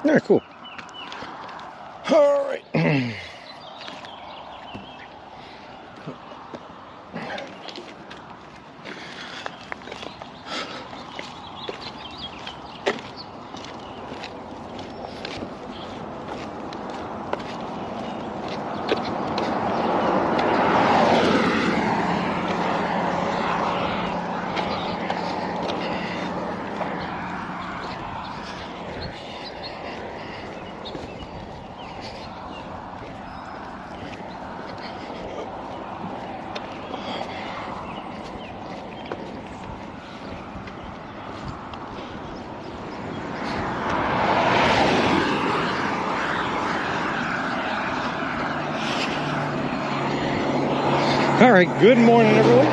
Yeah, cool. All right. All right, good morning, everyone.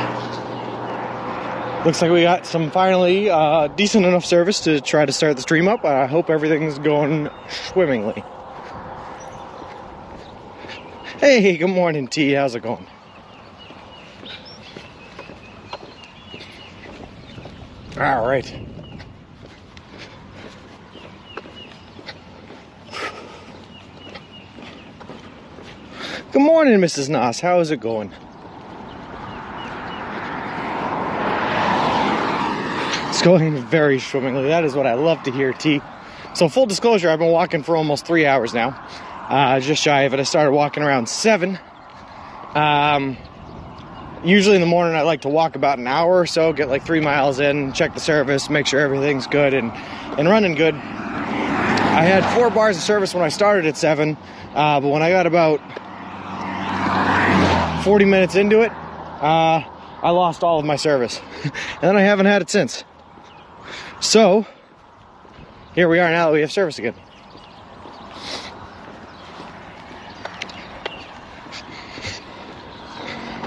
Looks like we got some finally decent enough service to try to start the stream up. I hope everything's going swimmingly. Hey, good morning, T. How's it going? All right. Good morning, Mrs. Noss. How is it going? It's going very swimmingly. That is what I love to hear, T. So full disclosure, I've been walking for almost 3 hours now. Just shy of it. I started walking around 7. Usually in the morning I like to walk about an hour or so, get like 3 miles in, check the service, make sure everything's good and running good. I had 4 bars of service when I started at 7, but when I got about 40 minutes into it, I lost all of my service. And then I haven't had it since. So, here we are now that we have service again.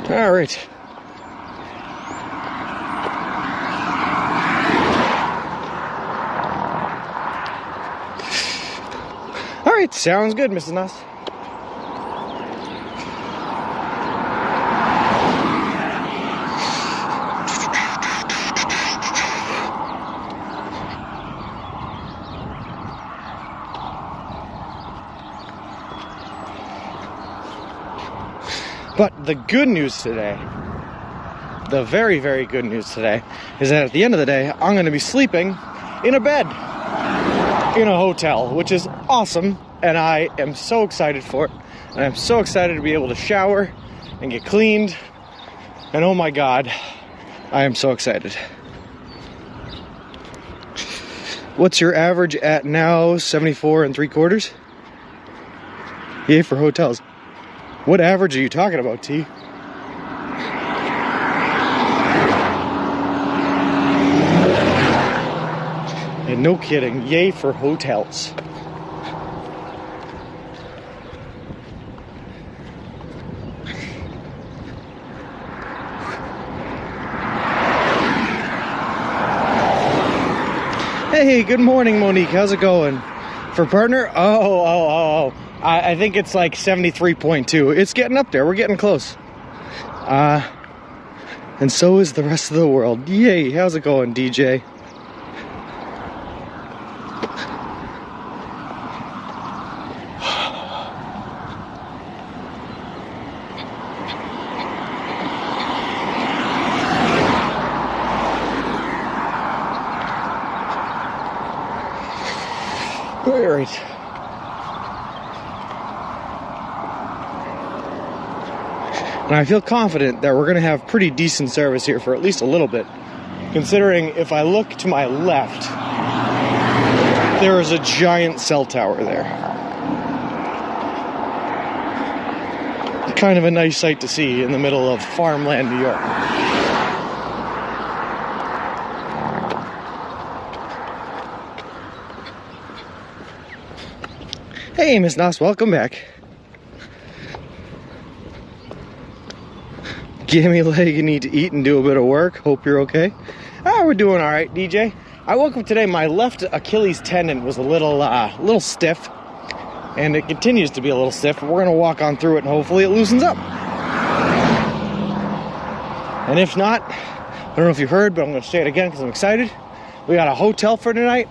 All right. All right, sounds good, Mrs. Nuss. But the good news today, the very, very good news today, is that at the end of the day, I'm going to be sleeping in a bed in a hotel, which is awesome, and I am so excited for it. And I'm so excited to be able to shower and get cleaned, and oh my God, I am so excited. What's your average at now? 74 3/4? Yay for hotels. What average are you talking about, T? And no kidding, yay for hotels. Hey, good morning, Monique. How's it going? For partner? Oh. I think it's like 73.2. It's getting up there. We're getting close. And so is the rest of the world. Yay. How's it going, DJ? All right. And I feel confident that we're going to have pretty decent service here for at least a little bit. Considering if I look to my left, there is a giant cell tower there. Kind of a nice sight to see in the middle of farmland, New York. Hey, Miss Noss, welcome back. Gammy leg, you need to eat and do a bit of work. Hope you're okay. We're doing all right, DJ. I woke up today, my left Achilles tendon was a little stiff, and it continues to be a little stiff. We're gonna walk on through it, and hopefully it loosens up. And if not, I don't know if you heard, but I'm gonna say it again because I'm excited. We got a hotel for tonight,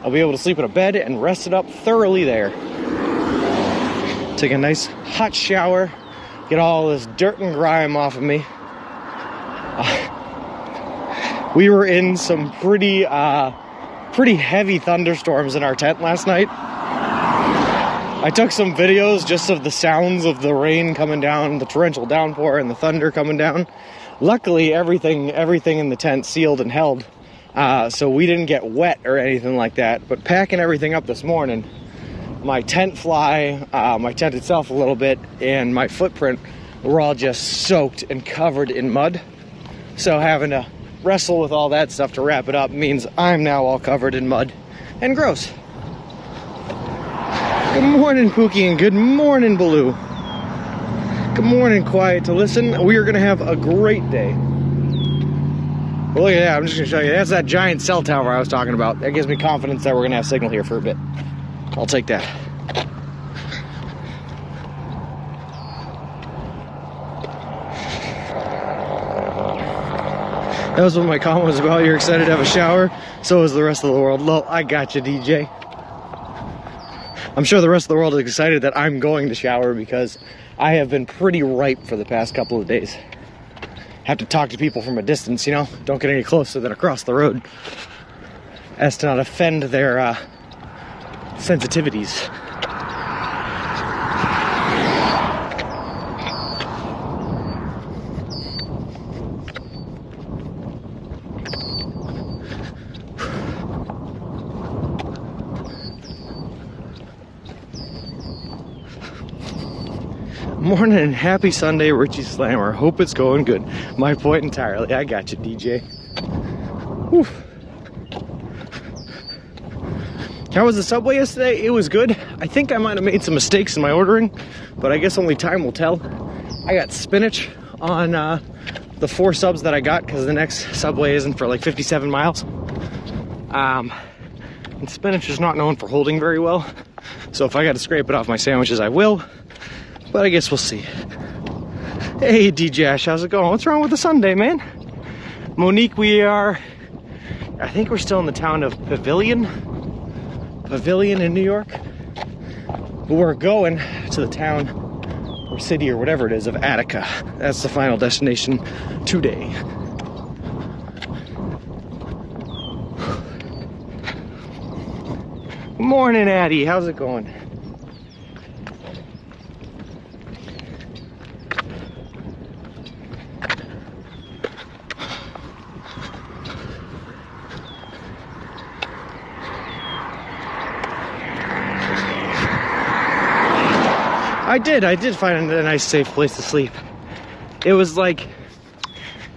I'll be able to sleep in a bed and rest it up thoroughly there. Take a nice hot shower, get all this dirt and grime off of me. We were in some pretty heavy thunderstorms in our tent last night. I took some videos just of the sounds of the rain coming down, the torrential downpour, and the thunder coming down. Luckily, everything in the tent sealed and held, so we didn't get wet or anything like that. But packing everything up this morning, my tent fly, my tent itself a little bit, and my footprint were all just soaked and covered in mud. So having to wrestle with all that stuff to wrap it up means I'm now all covered in mud and gross. Good morning, Pookie, and good morning, Baloo. Good morning, Quiet to Listen. We are going to have a great day. Well, look at that. I'm just going to show you. That's that giant cell tower I was talking about. That gives me confidence that we're going to have signal here for a bit. I'll take that. That was what my comment was about. You're excited to have a shower. So is the rest of the world. Lol, I got you, DJ. I'm sure the rest of the world is excited that I'm going to shower because I have been pretty ripe for the past couple of days. Have to talk to people from a distance, you know? Don't get any closer than across the road, as to not offend their sensitivities. Morning and happy Sunday, Richie Slammer. Hope it's going good. My point entirely. I got you, DJ. Whew. How was the Subway yesterday? It was good. I think I might have made some mistakes in my ordering, but I guess only time will tell. I got spinach on the 4 subs that I got because the next Subway isn't for like 57 miles. And spinach is not known for holding very well, so if I got to scrape it off my sandwiches, I will. But I guess we'll see. Hey, D-Jash, how's it going? What's wrong with the Sunday, man? Monique, I think we're still in the town of Pavilion in New York. But we're going to the town or city or whatever it is of Attica. That's the final destination today. Morning, Addie. How's it going? I did find a nice safe place to sleep. It was like,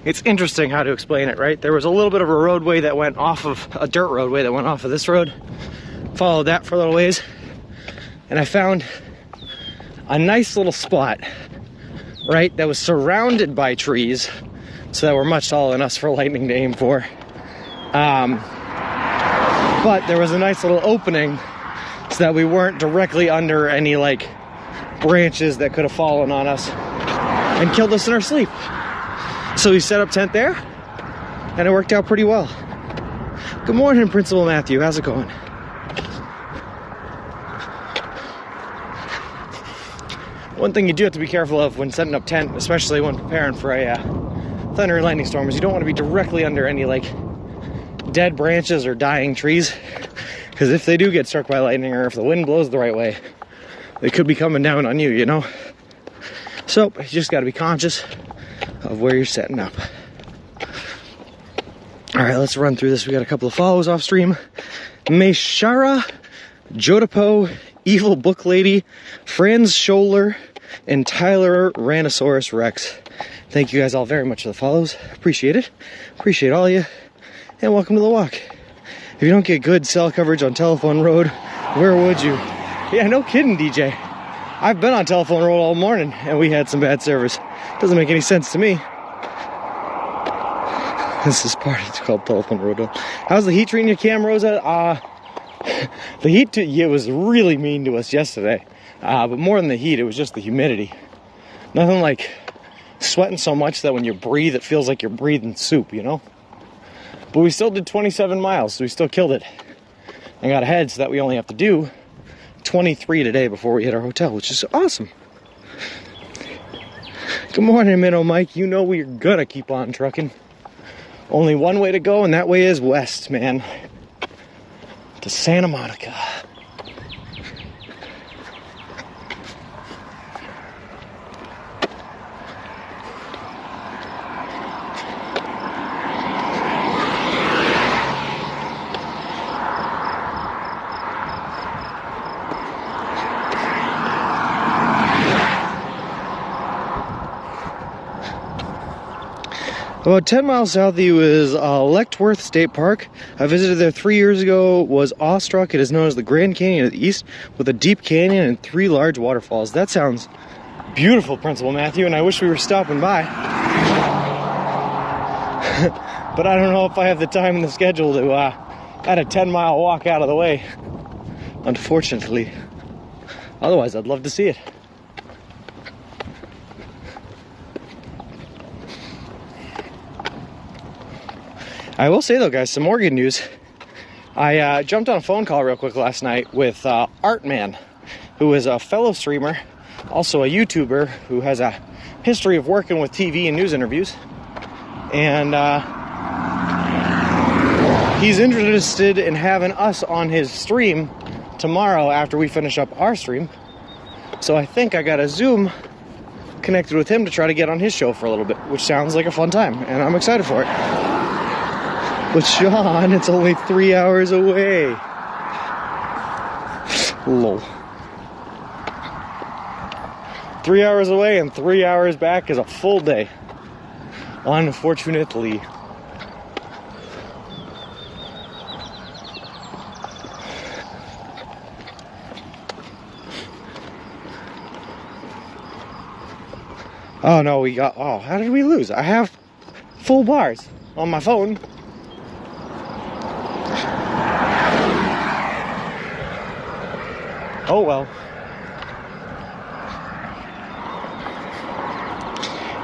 it's interesting how to explain it, right? There was a little bit of a roadway that went off of, a dirt roadway that went off of this road. Followed that for a little ways. And I found a nice little spot, right? That was surrounded by trees. So that were much taller than us for lightning to aim for. But there was a nice little opening so that we weren't directly under any like branches that could have fallen on us and killed us in our sleep. So we set up tent there and it worked out pretty well. Good morning, Principal Matthew. How's it going? One thing you do have to be careful of when setting up tent, especially when preparing for a thunder and lightning storm, is you don't want to be directly under any like dead branches or dying trees, because if they do get struck by lightning or if the wind blows the right way, they could be coming down on you, you know? So you just got to be conscious of where you're setting up. All right, let's run through this. We got a couple of follows off stream. Meshara, Jodapo, Evil Book Lady, Franz Scholler, and Tyler Rhinosaurus Rex. Thank you guys all very much for the follows. Appreciate it. Appreciate all of you. And welcome to the walk. If you don't get good cell coverage on Telephone Road, where would you? Yeah, no kidding, DJ. I've been on Telephone Road all morning and we had some bad service. Doesn't make any sense to me. This is part, it's called Telephone Road. How's the heat treating you, Cam Rosa? The heat, it was really mean to us yesterday. But more than the heat, it was just the humidity. Nothing like sweating so much that when you breathe, it feels like you're breathing soup, you know? But we still did 27 miles, so we still killed it. I got ahead so that we only have to do 23 today before we hit our hotel, which is awesome. Good morning, Minnow Mike. You know we're gonna keep on trucking. Only one way to go, and that way is west, man. To Santa Monica. About 10 miles south of you is Lechtworth State Park. I visited there 3 years ago, was awestruck. It is known as the Grand Canyon of the East, with a deep canyon and 3 large waterfalls. That sounds beautiful, Principal Matthew, and I wish we were stopping by. But I don't know if I have the time in the schedule to add a 10-mile walk out of the way, unfortunately. Otherwise, I'd love to see it. I will say though, guys, some more good news. I jumped on a phone call real quick last night with Artman, who is a fellow streamer, also a YouTuber who has a history of working with TV and news interviews. And he's interested in having us on his stream tomorrow after we finish up our stream. So I think I got a Zoom connected with him to try to get on his show for a little bit, which sounds like a fun time, and I'm excited for it. But Sean, it's only 3 hours away. Lol. 3 hours away and 3 hours back is a full day. Unfortunately. Oh no, we got, oh, how did we lose? I have full bars on my phone. Oh well.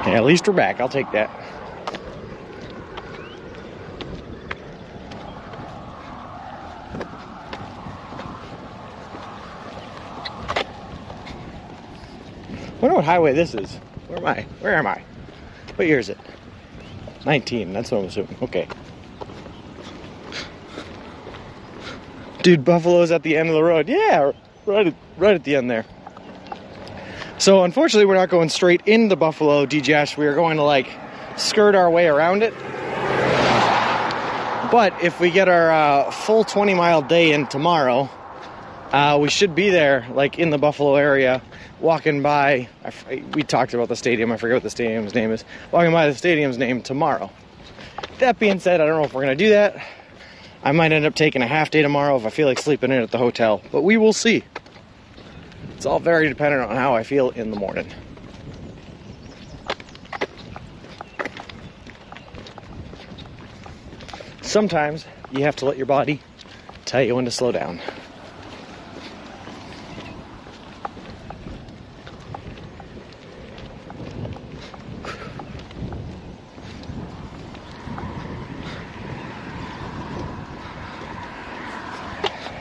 Okay, at least we're back. I'll take that. I wonder what highway this is. Where am I? Where am I? What year is it? 19. That's what I'm assuming. Okay. Dude, Buffalo's at the end of the road. Yeah. Right at the end there. So unfortunately, we're not going straight into Buffalo, DJash. We are going to like skirt our way around it. But if we get our full 20-mile day in tomorrow, we should be there, like in the Buffalo area, walking by. We talked about the stadium. I forget what the stadium's name is. Walking by the stadium's name tomorrow. That being said, I don't know if we're going to do that. I might end up taking a half day tomorrow if I feel like sleeping in at the hotel, but we will see. It's all very dependent on how I feel in the morning. Sometimes you have to let your body tell you when to slow down.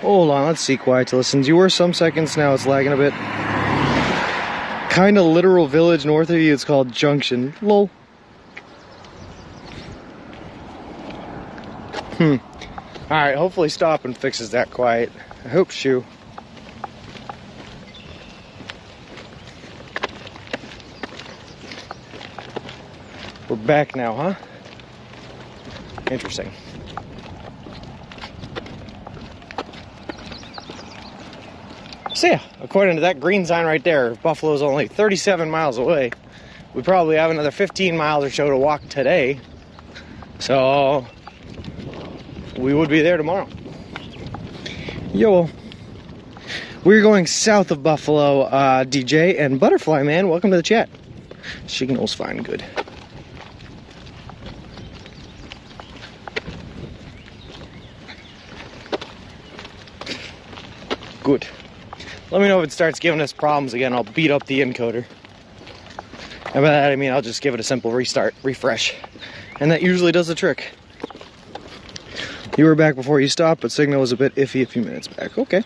Hold on, let's see. Quiet to listens. You were some seconds, now it's lagging a bit. Kind of literal village north of you, it's called Junction. Lol. Alright, hopefully stopping fixes that quiet. I hope so. We're back now, huh? Interesting. So yeah, according to that green sign right there, Buffalo's only 37 miles away. We probably have another 15 miles or so to walk today. So we would be there tomorrow. Yo, we're going south of Buffalo, DJ, and Butterfly Man, welcome to the chat. Signal's fine, good. Good. Let me know if it starts giving us problems again. I'll beat up the encoder. And by that I mean I'll just give it a simple refresh. And that usually does the trick. You were back before you stopped, but signal was a bit iffy a few minutes back. Okay.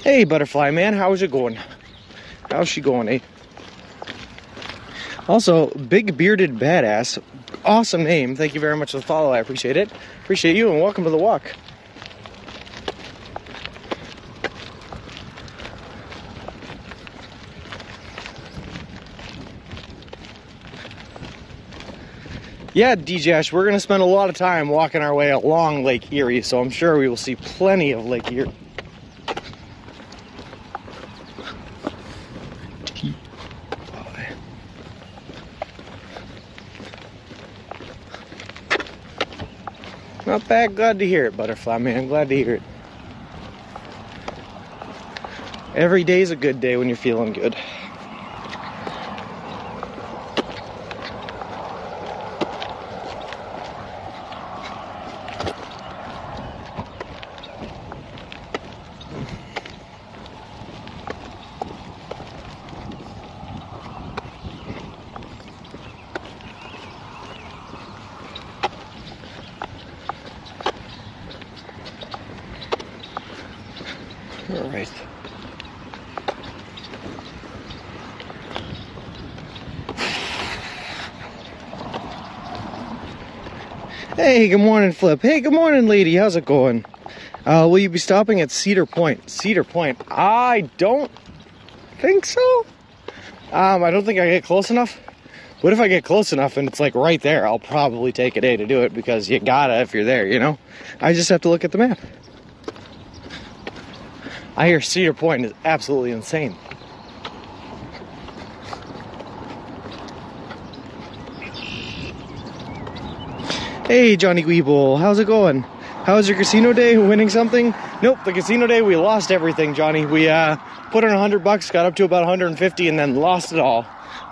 Hey, Butterfly Man, how's it going? How's she going, eh? Also, Big Bearded Badass. Awesome name. Thank you very much for the follow. I appreciate it. Appreciate you, and welcome to the walk. Yeah, DJash, we're going to spend a lot of time walking our way along Lake Erie, so I'm sure we will see plenty of Lake Erie. Not bad. Glad to hear it, Butterfly Man. Glad to hear it. Every day's a good day when you're feeling good. All right. Hey, good morning, Flip. Hey, good morning, lady. How's it going? Will you be stopping at Cedar Point? Cedar Point? I don't think so. I don't think I get close enough. What if I get close enough and it's like right there? I'll probably take a day to do it because you gotta if you're there, you know? I just have to look at the map. I hear Cedar Point is absolutely insane. Hey, Johnny Weeble, how's it going? How's your casino day? Winning something? Nope, the casino day, we lost everything, Johnny. We put in $100, got up to about 150, and then lost it all.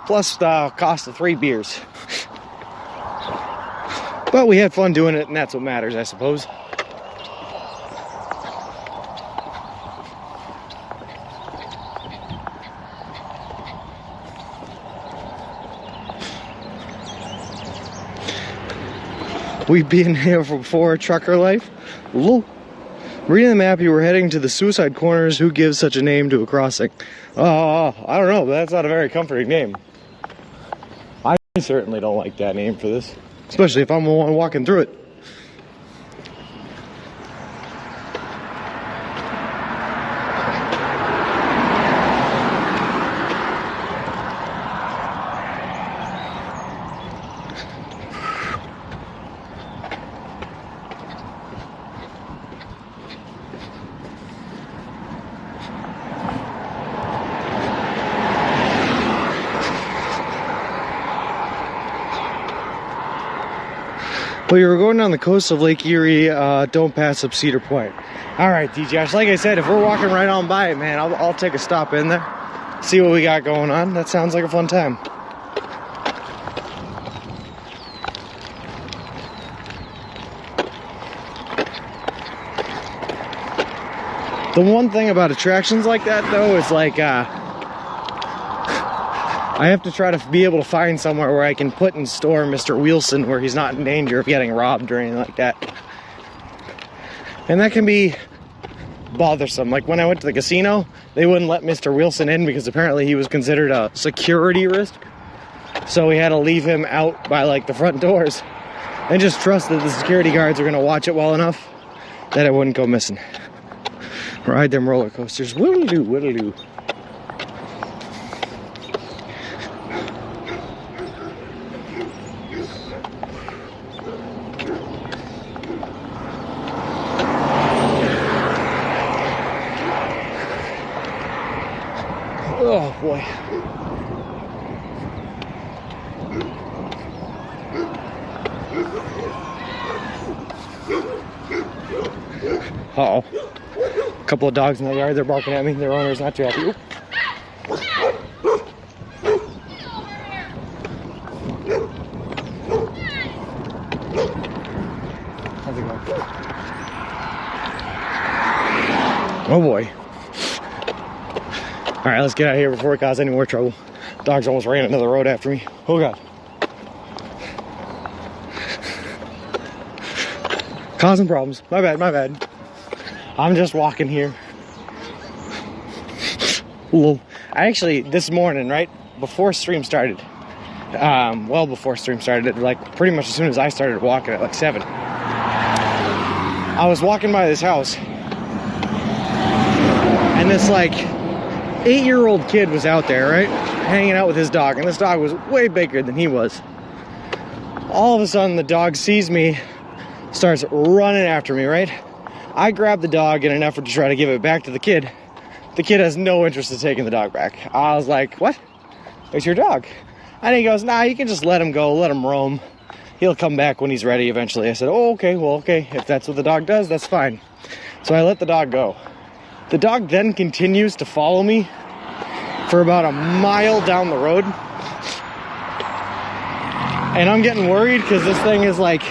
Plus the cost of 3 beers. But we had fun doing it, and that's what matters, I suppose. We've been here before, trucker life. Lol. Reading the map, you were heading to the Suicide Corners. Who gives such a name to a crossing? I don't know, but that's not a very comforting name. I certainly don't like that name for this, especially if I'm the one walking through it. Well, you were going down the coast of Lake Erie, don't pass up Cedar Point. All right, DJash, like I said, if we're walking right on by it, man, I'll take a stop in there, see what we got going on. That sounds like a fun time. The one thing about attractions like that, though, is like, I have to try to be able to find somewhere where I can put and store Mr. Wilson where he's not in danger of getting robbed or anything like that. And that can be bothersome. Like when I went to the casino, they wouldn't let Mr. Wilson in because apparently he was considered a security risk. So we had to leave him out by like the front doors and just trust that the security guards are going to watch it well enough that it wouldn't go missing. Ride them roller coasters. Whittle-doo, whittle-doo. Oh boy. Uh-oh. A couple of dogs in the yard, they're barking at me. Their owner's not too happy. Oop. How's it going? Oh boy. Alright, let's get out of here before we cause any more trouble. Dogs almost ran into the road after me. Oh god. Causing problems. My bad, my bad. I'm just walking here. Lol. I actually, this morning, right before stream started, well before stream started, like pretty much as soon as I started walking at like 7, I was walking by this house, and this like 8-year-old kid was out there, right, hanging out with his dog, and this dog was way bigger than he was. All of a sudden, the dog sees me, starts running after me, right? I grab the dog in an effort to try to give it back to the kid. The kid has no interest in taking the dog back. I was like, what? It's your dog. And he goes, nah, you can just let him go, let him roam. He'll come back when he's ready eventually. I said, oh, okay, well, okay. If that's what the dog does, that's fine. So I let the dog go. The dog then continues to follow me for about a mile down the road. And I'm getting worried because this thing is like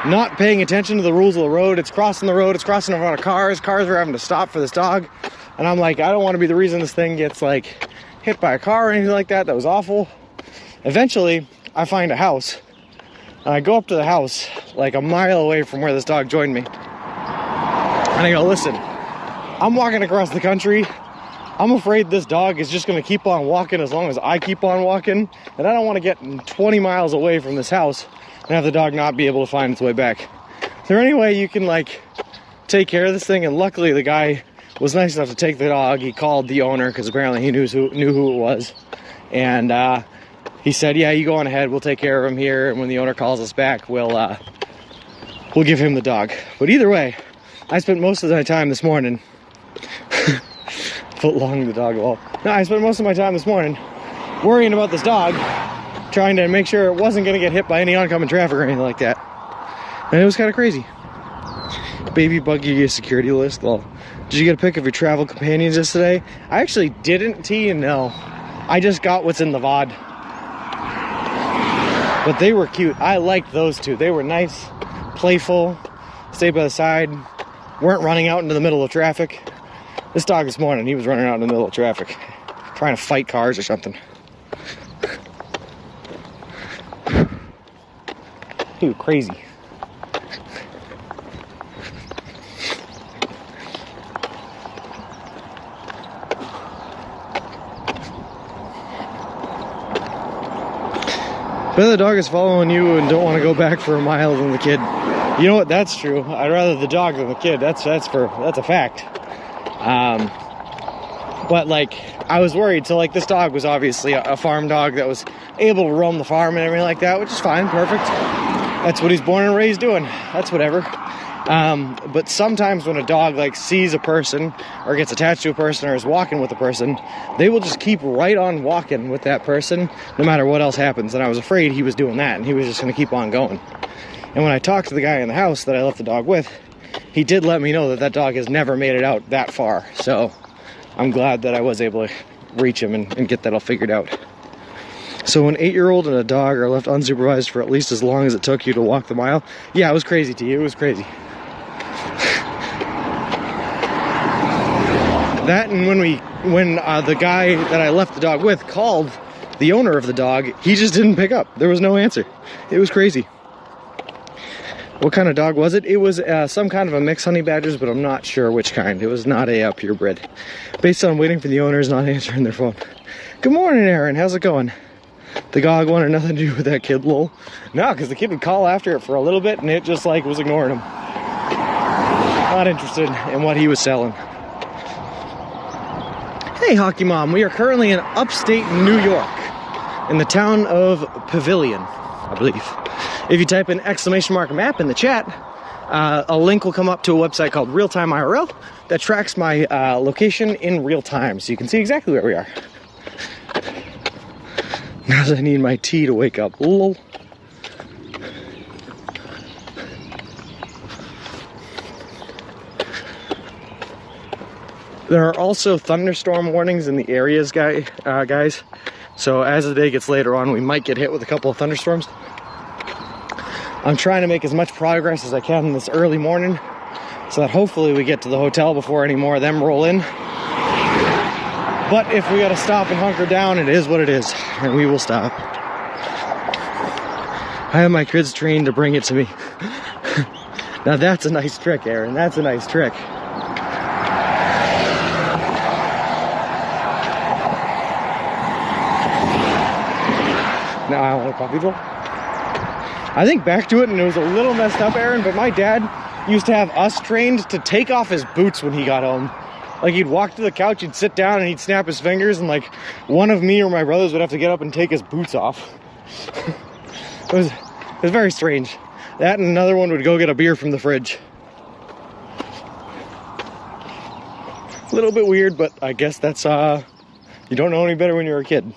not paying attention to the rules of the road. It's crossing the road. It's crossing in front of cars. Cars are having to stop for this dog. And I'm like, I don't want to be the reason this thing gets like hit by a car or anything like that. That was awful. Eventually, I find a house. And I go up to the house like a mile away from where this dog joined me. And I go, listen, I'm walking across the country. I'm afraid this dog is just going to keep on walking as long as I keep on walking. And I don't want to get 20 miles away from this house and have the dog not be able to find its way back. Is there any way you can like take care of this thing? And luckily the guy was nice enough to take the dog. He called the owner because apparently he knew who it was. And he said, yeah, you go on ahead. We'll take care of him here. And when the owner calls us back, we'll give him the dog. But either way, I spent most of my time this morning foot long the dog wall. No, I spent most of my time this morning worrying about this dog, trying to make sure it wasn't going to get hit by any oncoming traffic or anything like that. And it was kind of crazy. Baby buggy security list. Well, did you get a pic of your travel companions yesterday? I actually didn't, T, no. I just got what's in the VOD. But they were cute. I liked those two. They were nice, playful, stayed by the side, weren't running out into the middle of traffic. This dog this morning, he was running out in the middle of traffic, trying to fight cars or something. He was crazy. But the dog is following you and don't want to go back for a mile than the kid. You know what? That's true. I'd rather the dog than the kid. That's a fact. But like, I was worried. So like, this dog was obviously a farm dog that was able to roam the farm and everything like that, which is fine, perfect. That's what he's born and raised doing. That's whatever. But sometimes when a dog like sees a person or gets attached to a person or is walking with a person, they will just keep right on walking with that person no matter what else happens. And I was afraid he was doing that and he was just going to keep on going. And when I talked to the guy in the house that I left the dog with, he did let me know that that dog has never made it out that far. So I'm glad that I was able to reach him and get that all figured out. So an 8-year-old and a dog are left unsupervised for at least as long as it took you to walk the mile. Yeah, it was crazy to you. It was crazy. That, and when the guy that I left the dog with called the owner of the dog, he just didn't pick up. There was no answer. It was crazy. What kind of dog was it? It was some kind of a mixed honey badgers, but I'm not sure which kind. It was not a purebred. Based on waiting for the owners not answering their phone. Good morning, Aaron. How's it going? The dog wanted nothing to do with that kid, lol. No, because the kid would call after it for a little bit, and it just like was ignoring him. Not interested in what he was selling. Hey, Hockey Mom. We are currently in upstate New York, in the town of Pavilion, I believe. If you type in !map in the chat, a link will come up to a website called Real Time IRL that tracks my location in real time, so you can see exactly where we are. Now I need my tea to wake up. Lol. There are also thunderstorm warnings in the areas, guys. So as the day gets later on, we might get hit with a couple of thunderstorms. I'm trying to make as much progress as I can this early morning so that hopefully we get to the hotel before any more of them roll in. But if we gotta stop and hunker down, it is what it is, and we will stop. I have my kids trained to bring it to me. Now that's a nice trick, Aaron. That's a nice trick. Now I want a coffee bowl. I think back to it, and it was a little messed up, Aaron, but my dad used to have us trained to take off his boots when he got home. Like, he'd walk to the couch, he'd sit down, and he'd snap his fingers, and like one of me or my brothers would have to get up and take his boots off. It was very strange. That and another one would go get a beer from the fridge. A little bit weird, but I guess that's you don't know any better when you're a kid.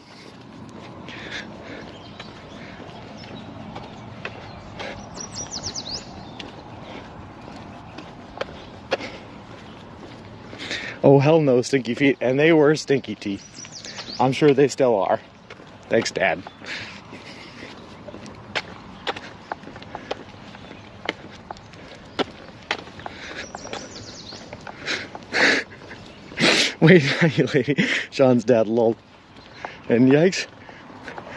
Oh, hell no, stinky feet. And they were stinky teeth. I'm sure they still are. Thanks, Dad. Wait, lady. Sean's dad, lol. And yikes.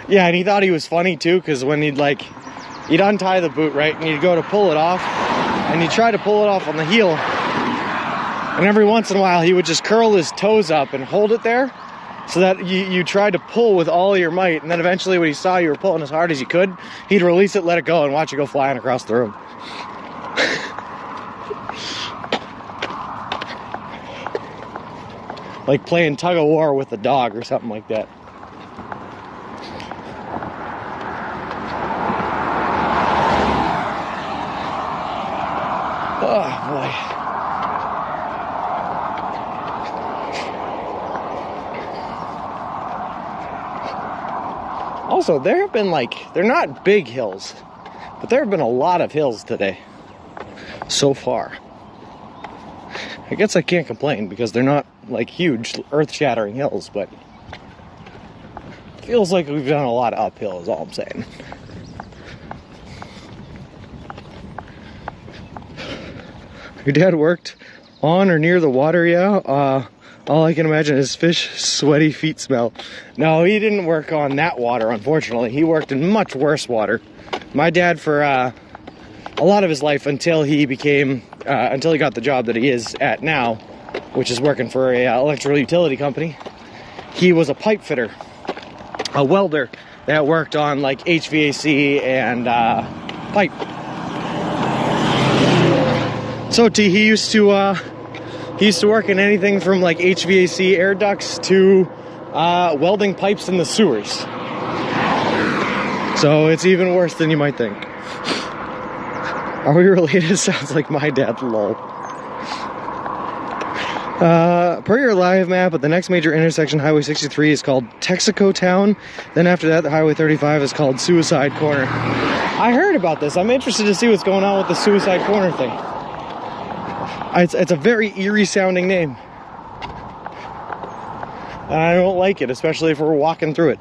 Yeah, and he thought he was funny too, because when he'd untie the boot, right? And he'd go to pull it off, and he'd try to pull it off on the heel. And every once in a while, he would just curl his toes up and hold it there so that you tried to pull with all your might. And then eventually, when he saw you were pulling as hard as you could, he'd release it, let it go, and watch it go flying across the room. Like playing tug of war with a dog or something like that. Oh, boy. Also, there have been they're not big hills, but there have been a lot of hills today so far. I guess I can't complain because they're not huge earth-shattering hills, but it feels like we've done a lot of uphill is all I'm saying. Your dad worked on or near the water, yeah? All I can imagine is fish sweaty feet smell. No, he didn't work on that water, unfortunately. He worked in much worse water. My dad, for a lot of his life, until he got the job that he is at now, which is working for a electrical utility company, he was a pipe fitter, a welder that worked on HVAC and pipe. So he used to work in anything from HVAC air ducts to welding pipes in the sewers. So it's even worse than you might think. Are we related? Sounds like my dad, lol. Per your live map, at the next major intersection, Highway 63 is called Texaco Town. Then after that, the Highway 35 is called Suicide Corner. I heard about this. I'm interested to see what's going on with the Suicide Corner thing. It's a very eerie sounding name. And I don't like it, especially if we're walking through it.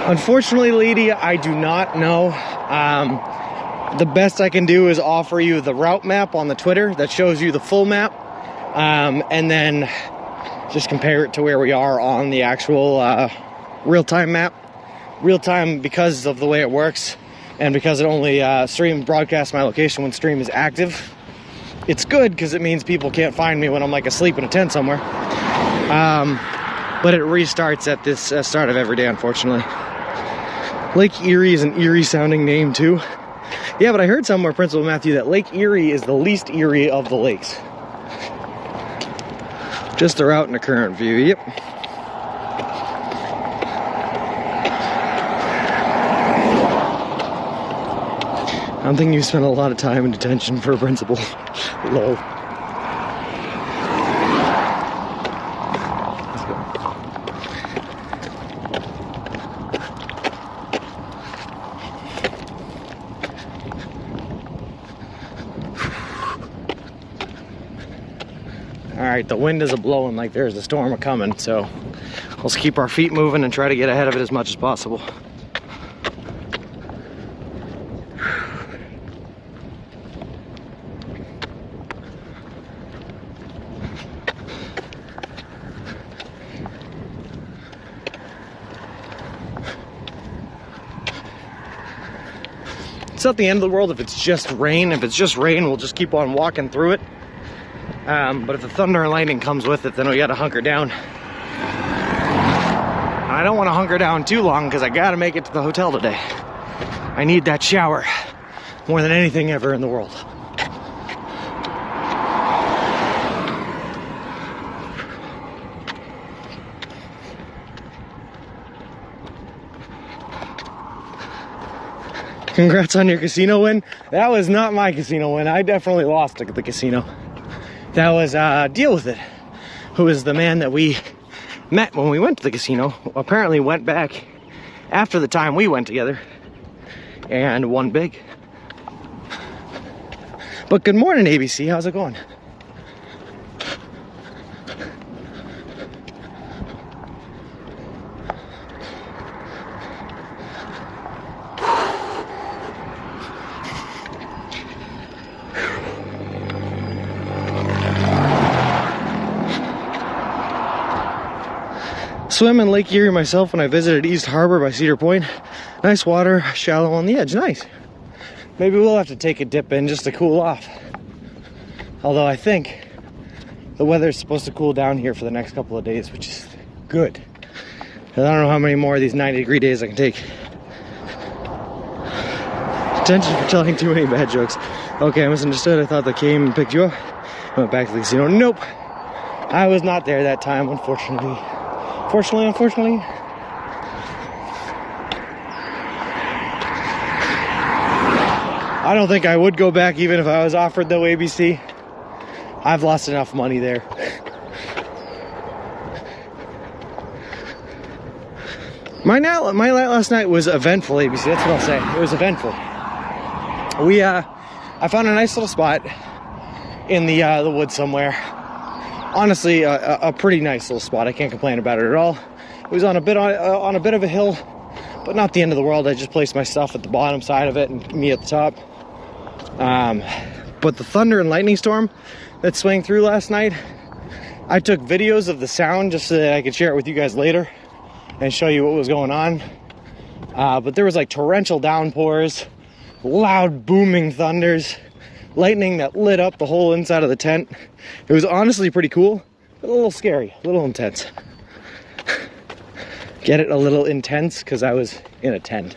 Unfortunately, lady, I do not know. The best I can do is offer you the route map on the Twitter that shows you the full map, and then just compare it to where we are on the actual real-time map. Real-time because of the way it works, and because it only broadcasts my location when stream is active. It's good because it means people can't find me when I'm asleep in a tent somewhere. But it restarts at this start of every day, unfortunately. Lake Erie is an eerie sounding name too. Yeah, but I heard somewhere, Principal Matthew, that Lake Erie is the least eerie of the lakes. Just the route in the current view, yep. I'm thinking you spent a lot of time in detention for a principal. Lol. right, the wind is blowing like there's a storm coming, so let's keep our feet moving and try to get ahead of it as much as possible. It's not the end of the world if it's just rain. If it's just rain, we'll just keep on walking through it. But if the thunder and lightning comes with it, then we gotta hunker down. I don't want to hunker down too long because I gotta make it to the hotel today. I need that shower more than anything ever in the world. Congrats on your casino win. That was not my casino win. I definitely lost at the casino. That was Deal With It, who is the man that we met when we went to the casino. Apparently went back after the time we went together and won big. But good morning, ABC. How's it going? Swim in Lake Erie myself when I visited East Harbor by Cedar Point. Nice water, shallow on the edge, nice. Maybe we'll have to take a dip in just to cool off. Although I think the weather's supposed to cool down here for the next couple of days, which is good. I don't know how many more of these 90-degree days I can take. Attention for telling too many bad jokes. Okay, I misunderstood. I thought they came and picked you up. Went back to the casino. Nope. I was not there that time, unfortunately. Unfortunately. I don't think I would go back even if I was offered though, ABC. I've lost enough money there. My night last night was eventful, ABC. That's what I'll say. It was eventful. I found a nice little spot in the woods somewhere. Honestly, a pretty nice little spot. I can't complain about it at all. It was on a bit of a hill, but not the end of the world. I just placed my stuff at the bottom side of it and me at the top. But the thunder and lightning storm that swang through last night, I took videos of the sound just so that I could share it with you guys later and show you what was going on. But there was like torrential downpours, loud booming thunders, lightning that lit up the whole inside of the tent. It was honestly pretty cool, but a little scary, a little intense. Get it? A little intense because I was in a tent.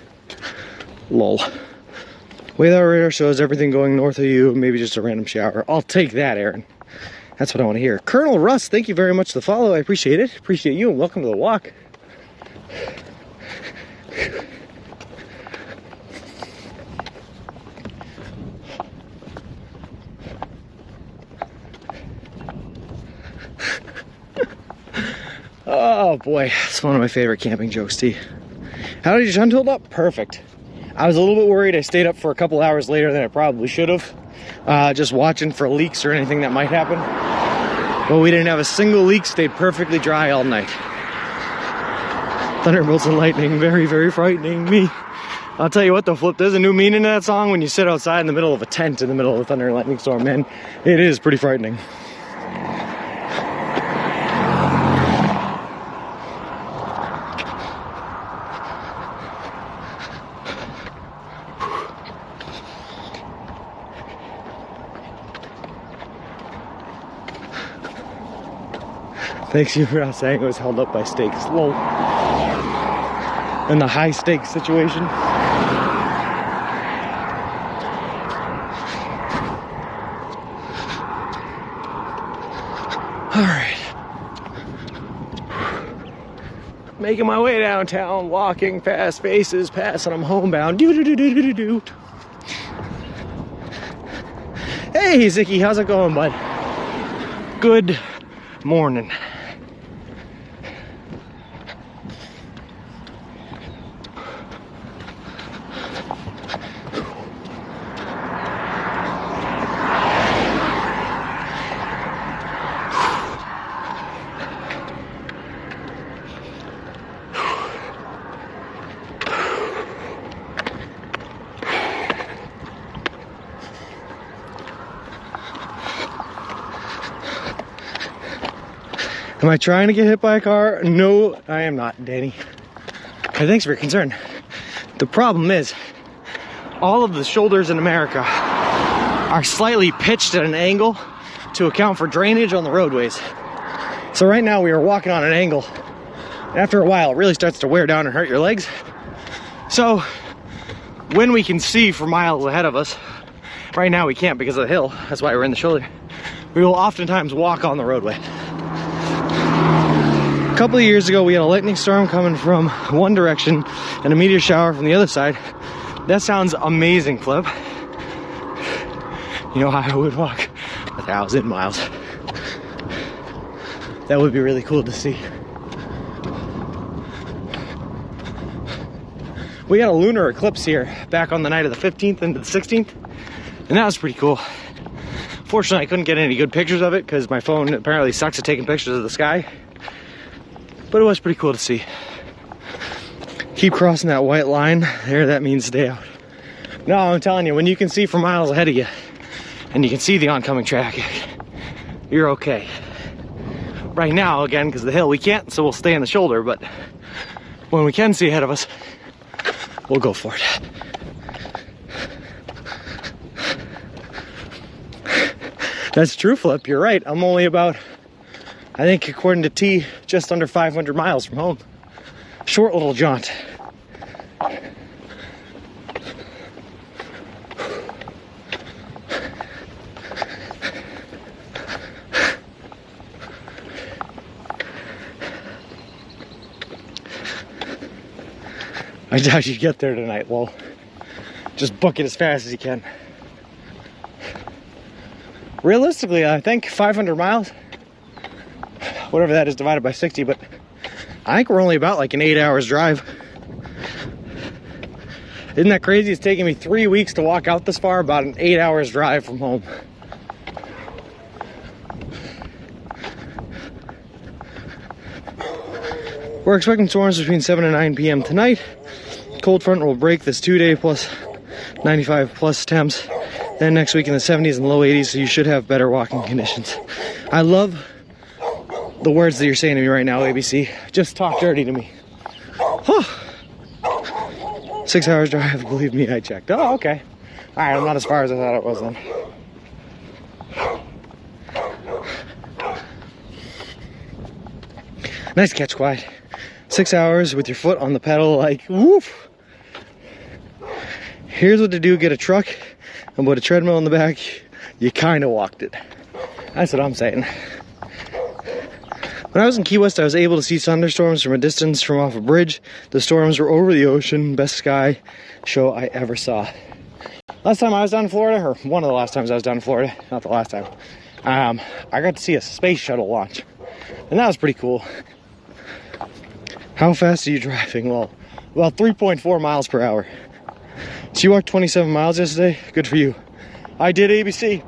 Lol. Weather radar shows everything going north of you, maybe just a random shower. I'll take that, Aaron. That's what I want to hear. Colonel Russ, thank you very much for the follow. I appreciate it. Appreciate you and welcome to the walk. Oh boy, it's one of my favorite camping jokes, T. How did your hunt hold up? Perfect. I was a little bit worried. I stayed up for a couple hours later than I probably should have, just watching for leaks or anything that might happen. But we didn't have a single leak, stayed perfectly dry all night. Thunderbolts and lightning, very, very frightening me. I'll tell you what though, Flip, there's a new meaning to that song when you sit outside in the middle of a tent in the middle of a thunder and lightning storm, man. It is pretty frightening. Thanks you for not saying it was held up by stakes. Lol. In the high stakes situation. Alright. Making my way downtown, walking past faces, passing them homebound. Do. Hey Zicky, how's it going, bud? Good morning. Am I trying to get hit by a car? No, I am not, Danny. Hey, thanks for your concern. The problem is, all of the shoulders in America are slightly pitched at an angle to account for drainage on the roadways. So right now we are walking on an angle. After a while, it really starts to wear down and hurt your legs. So when we can see for miles ahead of us, right now we can't because of the hill, that's why we're in the shoulder, we will oftentimes walk on the roadway. A couple of years ago, we had a lightning storm coming from one direction and a meteor shower from the other side. That sounds amazing, Flip. You know how I would walk 1,000 miles. That would be really cool to see. We had a lunar eclipse here back on the night of the 15th into the 16th, and that was pretty cool. Fortunately, I couldn't get any good pictures of it because my phone apparently sucks at taking pictures of the sky, but it was pretty cool to see. Keep crossing that white line there, that means stay out. No, I'm telling you, when you can see for miles ahead of you and you can see the oncoming traffic, you're okay. Right now, again, because of the hill, we can't, so we'll stay on the shoulder, but when we can see ahead of us, we'll go for it. That's true, Flip, you're right. I'm only about, I think according to T, just under 500 miles from home. Short little jaunt. I doubt you get there tonight, lol. Just book it as fast as you can. Realistically, I think 500 miles, whatever that is divided by 60, but I think we're only about like an 8 hours drive. Isn't that crazy? It's taking me 3 weeks to walk out this far, about an 8 hours drive from home. We're expecting storms between 7 and 9 p.m. tonight. Cold front will break this 2-day plus 95 plus temps. Then next week in the 70s and low 80s, so you should have better walking conditions. I love the words that you're saying to me right now, ABC. Just talk dirty to me. Huh. 6 hours drive, believe me, I checked. Oh, okay. All right, I'm not as far as I thought it was then. Nice catch, Quiet. 6 hours with your foot on the pedal, like, woof. Here's what to do, get a truck and put a treadmill in the back. You kind of walked it. That's what I'm saying. When I was in Key West, I was able to see thunderstorms from a distance from off a bridge. The storms were over the ocean. Best sky show I ever saw. Last time I was down in Florida, or one of the last times I was down in Florida, not the last time, I got to see a space shuttle launch. And that was pretty cool. How fast are you driving? Well, about 3.4 miles per hour. So you walked 27 miles yesterday? Good for you. I did, ABC,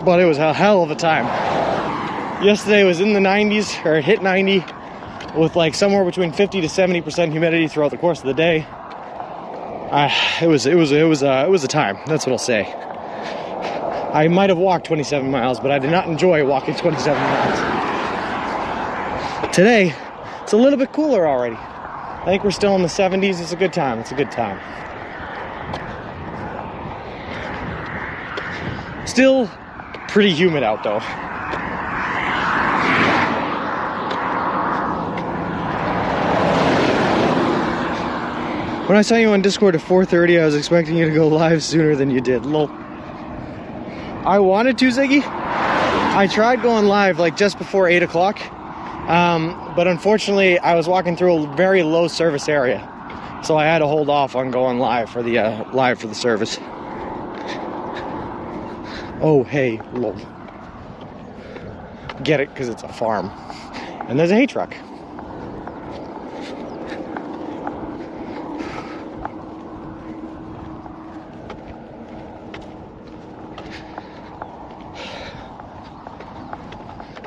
but it was a hell of a time. Yesterday was in the 90s, or it hit 90, with like somewhere between 50 to 70% humidity throughout the course of the day. It was a time. That's what I'll say. I might have walked 27 miles, but I did not enjoy walking 27 miles. Today, it's a little bit cooler already. I think we're still in the 70s. It's a good time. It's a good time. Still pretty humid out though. When I saw you on Discord at 4:30, I was expecting you to go live sooner than you did. Lol. I wanted to, Ziggy. I tried going live like just before 8 o'clock. But unfortunately, I was walking through a very low service area. So I had to hold off on going live for the service. Oh, hey, lol. Get it, because it's a farm. And there's a hay truck.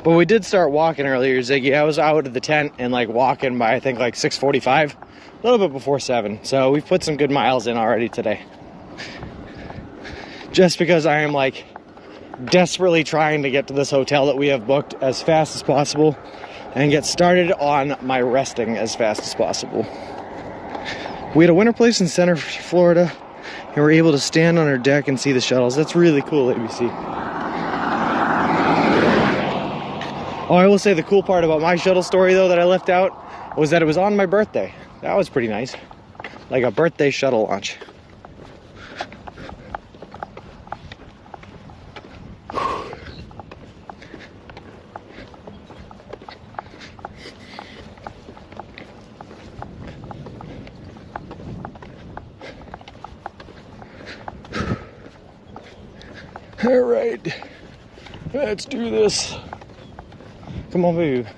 But we did start walking earlier, Ziggy. I was out of the tent and like walking by I think like 6:45, a little bit before 7. So we've put some good miles in already today. Just because I am like desperately trying to get to this hotel that we have booked as fast as possible and get started on my resting as fast as possible. We had a winter place in Center, Florida, and we're able to stand on our deck and see the shuttles. That's really cool, ABC. Oh, I will say the cool part about my shuttle story, though, that I left out was that it was on my birthday. That was pretty nice. Like a birthday shuttle launch. All right, let's do this. Come on, baby.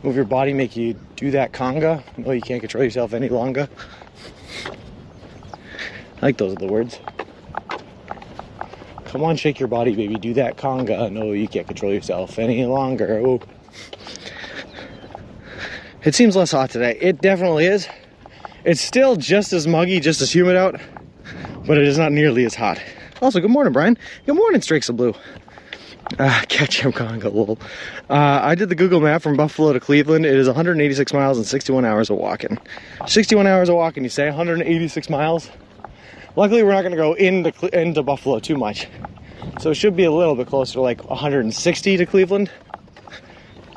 Move your body, make you do that conga. No, you can't control yourself any longer. I like those are the words. Come on, shake your body, baby. Do that conga. No, you can't control yourself any longer. Oh. It seems less hot today. It definitely is. It's still just as muggy, just as humid out, but it is not nearly as hot. Also, good morning, Brian. Good morning, Streaks of Blue. Catch him, conga, lol. I did the Google map from Buffalo to Cleveland. It is 186 miles and 61 hours of walking. 61 hours of walking, you say? 186 miles? Luckily, we're not going to go into Buffalo too much. So it should be a little bit closer to like 160 to Cleveland.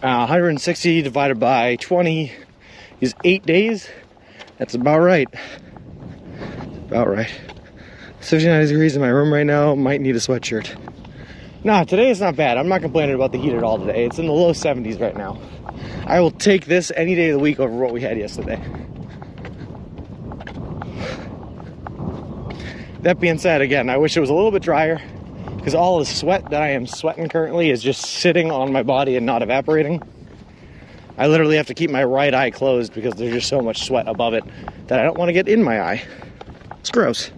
160 divided by 20 is 8 days. That's about right. About right. 59 degrees in my room right now. Might need a sweatshirt. Nah, today is not bad. I'm not complaining about the heat at all today. It's in the low 70s right now. I will take this any day of the week over what we had yesterday. That being said, again, I wish it was a little bit drier because all the sweat that I am sweating currently is just sitting on my body and not evaporating. I literally have to keep my right eye closed because there's just so much sweat above it that I don't want to get in my eye. It's gross.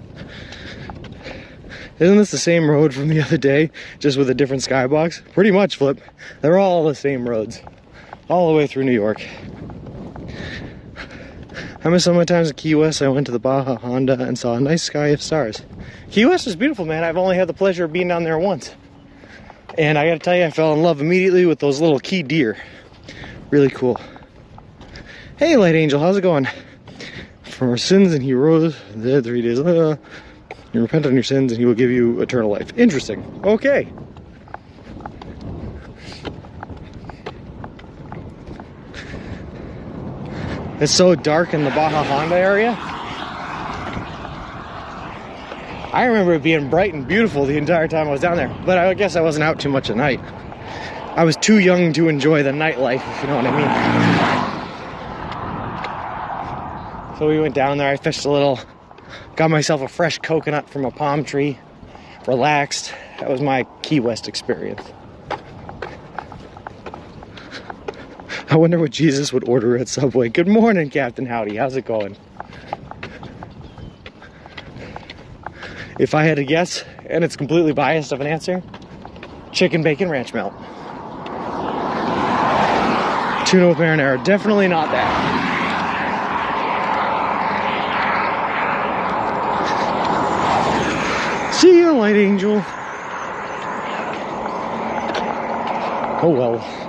Isn't this the same road from the other day, just with a different skybox? Pretty much, Flip. They're all the same roads, all the way through New York. I miss some of my times at Key West. I went to the Baja Honda and saw a nice sky of stars. Key West is beautiful, man. I've only had the pleasure of being down there once. And I gotta tell you, I fell in love immediately with those little key deer. Really cool. Hey, Light Angel, how's it going? From our sins and he rose dead 3 days. You repent on your sins and he will give you eternal life. Interesting. Okay. It's so dark in the Baja Honda area. I remember it being bright and beautiful the entire time I was down there, but I guess I wasn't out too much at night. I was too young to enjoy the nightlife, if you know what I mean. So we went down there, I fished a little, got myself a fresh coconut from a palm tree, relaxed. That was my Key West experience. I wonder what Jesus would order at Subway. Good morning, Captain Howdy. How's it going? If I had to guess, and it's completely biased of an answer, chicken bacon ranch melt. Tuna with marinara. Definitely not that. See you, Light Angel. Oh well.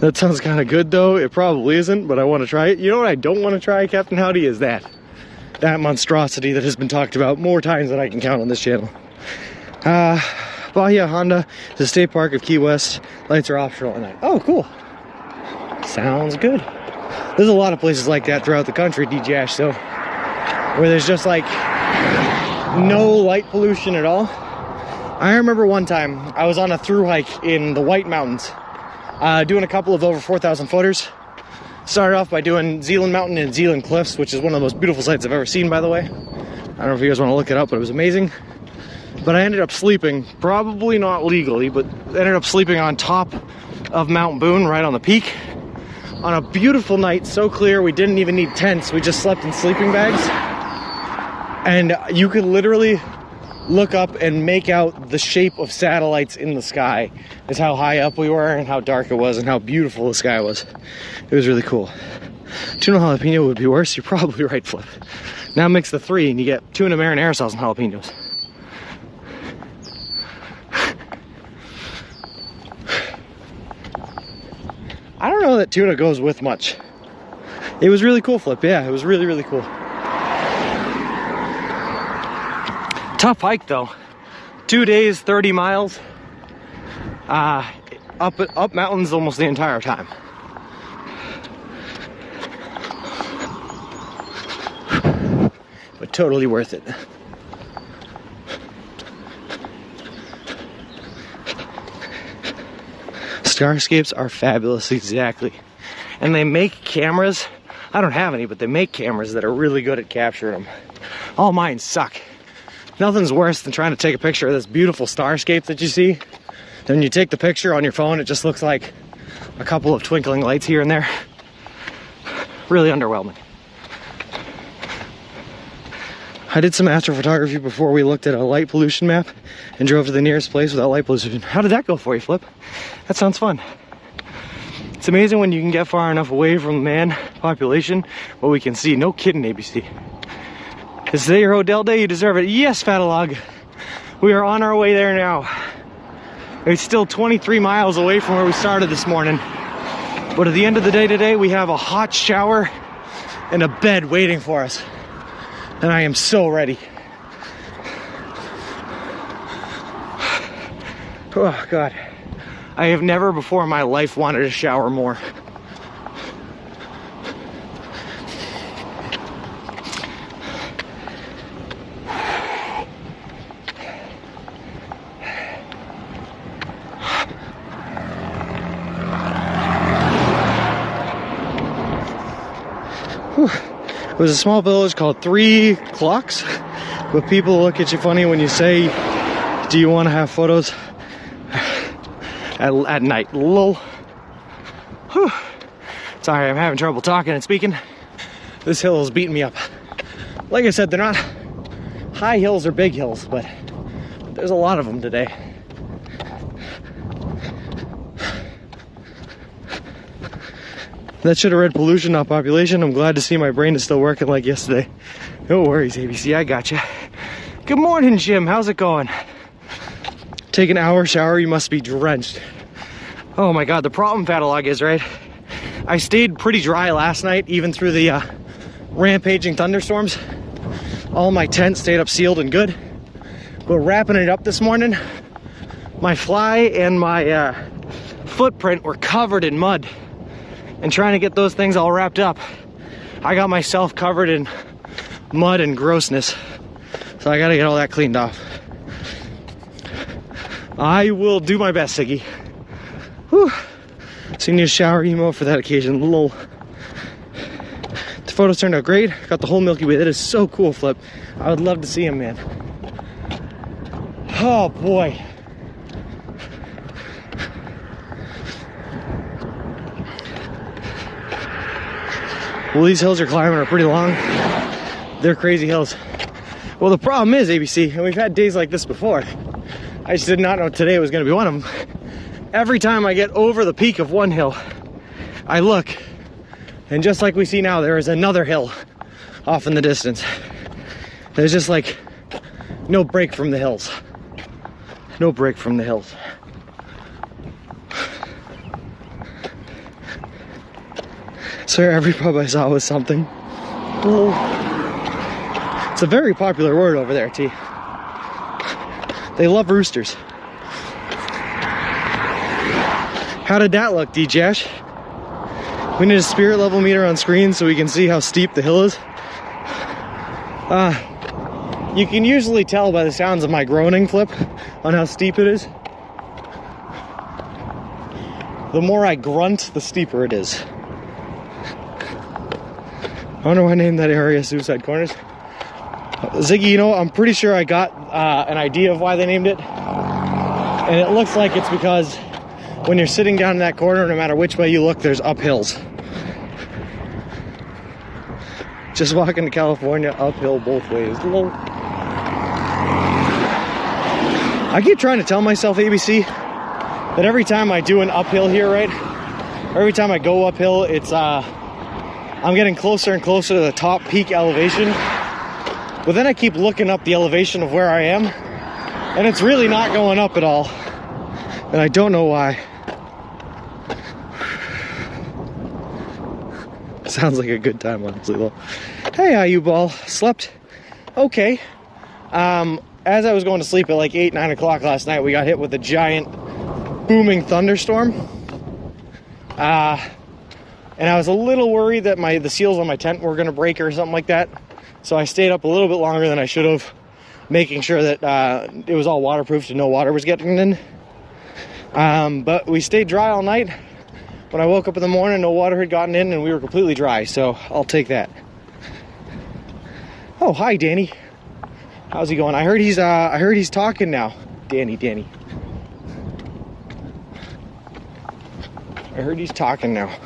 That sounds kind of good though. It probably isn't, but I want to try it. You know what I don't want to try, Captain Howdy, is that monstrosity that has been talked about more times than I can count on this channel. Bahia Honda, the state park of Key West. Lights are optional at night. Oh, cool. Sounds good. There's a lot of places like that throughout the country, DJ Ash, so where there's just like no light pollution at all. I remember one time I was on a through hike in the White Mountains, doing a couple of over 4,000 footers. Started off by doing Zealand Mountain and Zealand Cliffs, which is one of the most beautiful sights I've ever seen, by the way. I don't know if you guys want to look it up, but it was amazing. But I ended up sleeping, probably not legally, but ended up sleeping on top of Mount Boone, right on the peak, on a beautiful night, so clear we didn't even need tents. We just slept in sleeping bags. And you could literally look up and make out the shape of satellites in the sky. Is how high up we were and how dark it was and how beautiful the sky was. It was really cool. Tuna jalapeno would be worse. You're probably right, Flip. Now mix the three and you get tuna marinara sauce and jalapenos. I don't know that tuna goes with much. It was really cool, Flip. Yeah, it was really, really cool. Tough hike though. 2 days, 30 miles. Up mountains almost the entire time. But totally worth it. Starscapes are fabulous, exactly. And they make cameras. I don't have any, but they make cameras that are really good at capturing them. All mine suck. Nothing's worse than trying to take a picture of this beautiful starscape that you see. Then you take the picture on your phone, it just looks like a couple of twinkling lights here and there. Really underwhelming. I did some astrophotography before we looked at a light pollution map and drove to the nearest place without light pollution. How did that go for you, Flip? That sounds fun. It's amazing when you can get far enough away from the man population what we can see. No kidding, ABC. Is today your Hodel day? You deserve it. Yes, Fatalog. We are on our way there now. It's still 23 miles away from where we started this morning. But at the end of the day today, we have a hot shower and a bed waiting for us. And I am so ready. Oh, God. I have never before in my life wanted a shower more. It was a small village called Three Clocks, but people look at you funny when you say, do you want to have photos at night? Lol. Whew. Sorry, I'm having trouble talking and speaking. This hill is beating me up. Like I said, they're not high hills or big hills, but there's a lot of them today. That should have read pollution, not population. I'm glad to see my brain is still working like yesterday. No worries, ABC, I gotcha. Good morning, Jim. How's it going? Take an hour shower, you must be drenched. Oh my God, the problem, Fatalog, is, right? I stayed pretty dry last night, even through the rampaging thunderstorms. All my tents stayed up sealed and good. But wrapping it up this morning, my fly and my footprint were covered in mud. And trying to get those things all wrapped up, I got myself covered in mud and grossness. So I gotta get all that cleaned off. I will do my best, Siggy. Whew. So you need a shower emo for that occasion. Lol. The photos turned out great. Got the whole Milky Way. That is so cool, Flip. I would love to see him, man. Oh boy. Well, these hills you're climbing are pretty long. They're crazy hills. Well, the problem is, ABC, and we've had days like this before. I just did not know today was going to be one of them. Every time I get over the peak of one hill, I look, and just like we see now, there is another hill off in the distance. There's just like no break from the hills. No break from the hills. Swear every pub I saw was something. Oh. It's a very popular word over there, T. They love roosters. How did that look, D-Jash? We need a spirit level meter on screen so we can see how steep the hill is. You can usually tell by the sounds of my groaning, Flip, on how steep it is. The more I grunt, the steeper it is. I wonder why I named that area Suicide Corners. Ziggy, you know, I'm pretty sure I got an idea of why they named it. And it looks like it's because when you're sitting down in that corner, no matter which way you look, there's uphills. Just walking to California, uphill both ways. I keep trying to tell myself, ABC, that every time I do an uphill here, right? Every time I go uphill, it's I'm getting closer and closer to the top peak elevation. But then I keep looking up the elevation of where I am, and it's really not going up at all. And I don't know why. Sounds like a good time, honestly, though. Hey, how you ball? Slept? Okay. As I was going to sleep at like 8, 9 o'clock last night, we got hit with a giant booming thunderstorm. And I was a little worried that the seals on my tent were going to break or something like that. So I stayed up a little bit longer than I should have, making sure that it was all waterproof and no water was getting in. But we stayed dry all night. When I woke up in the morning, no water had gotten in and we were completely dry. So I'll take that. Oh, hi, Danny. How's he going? I heard he's talking now. Danny. I heard he's talking now.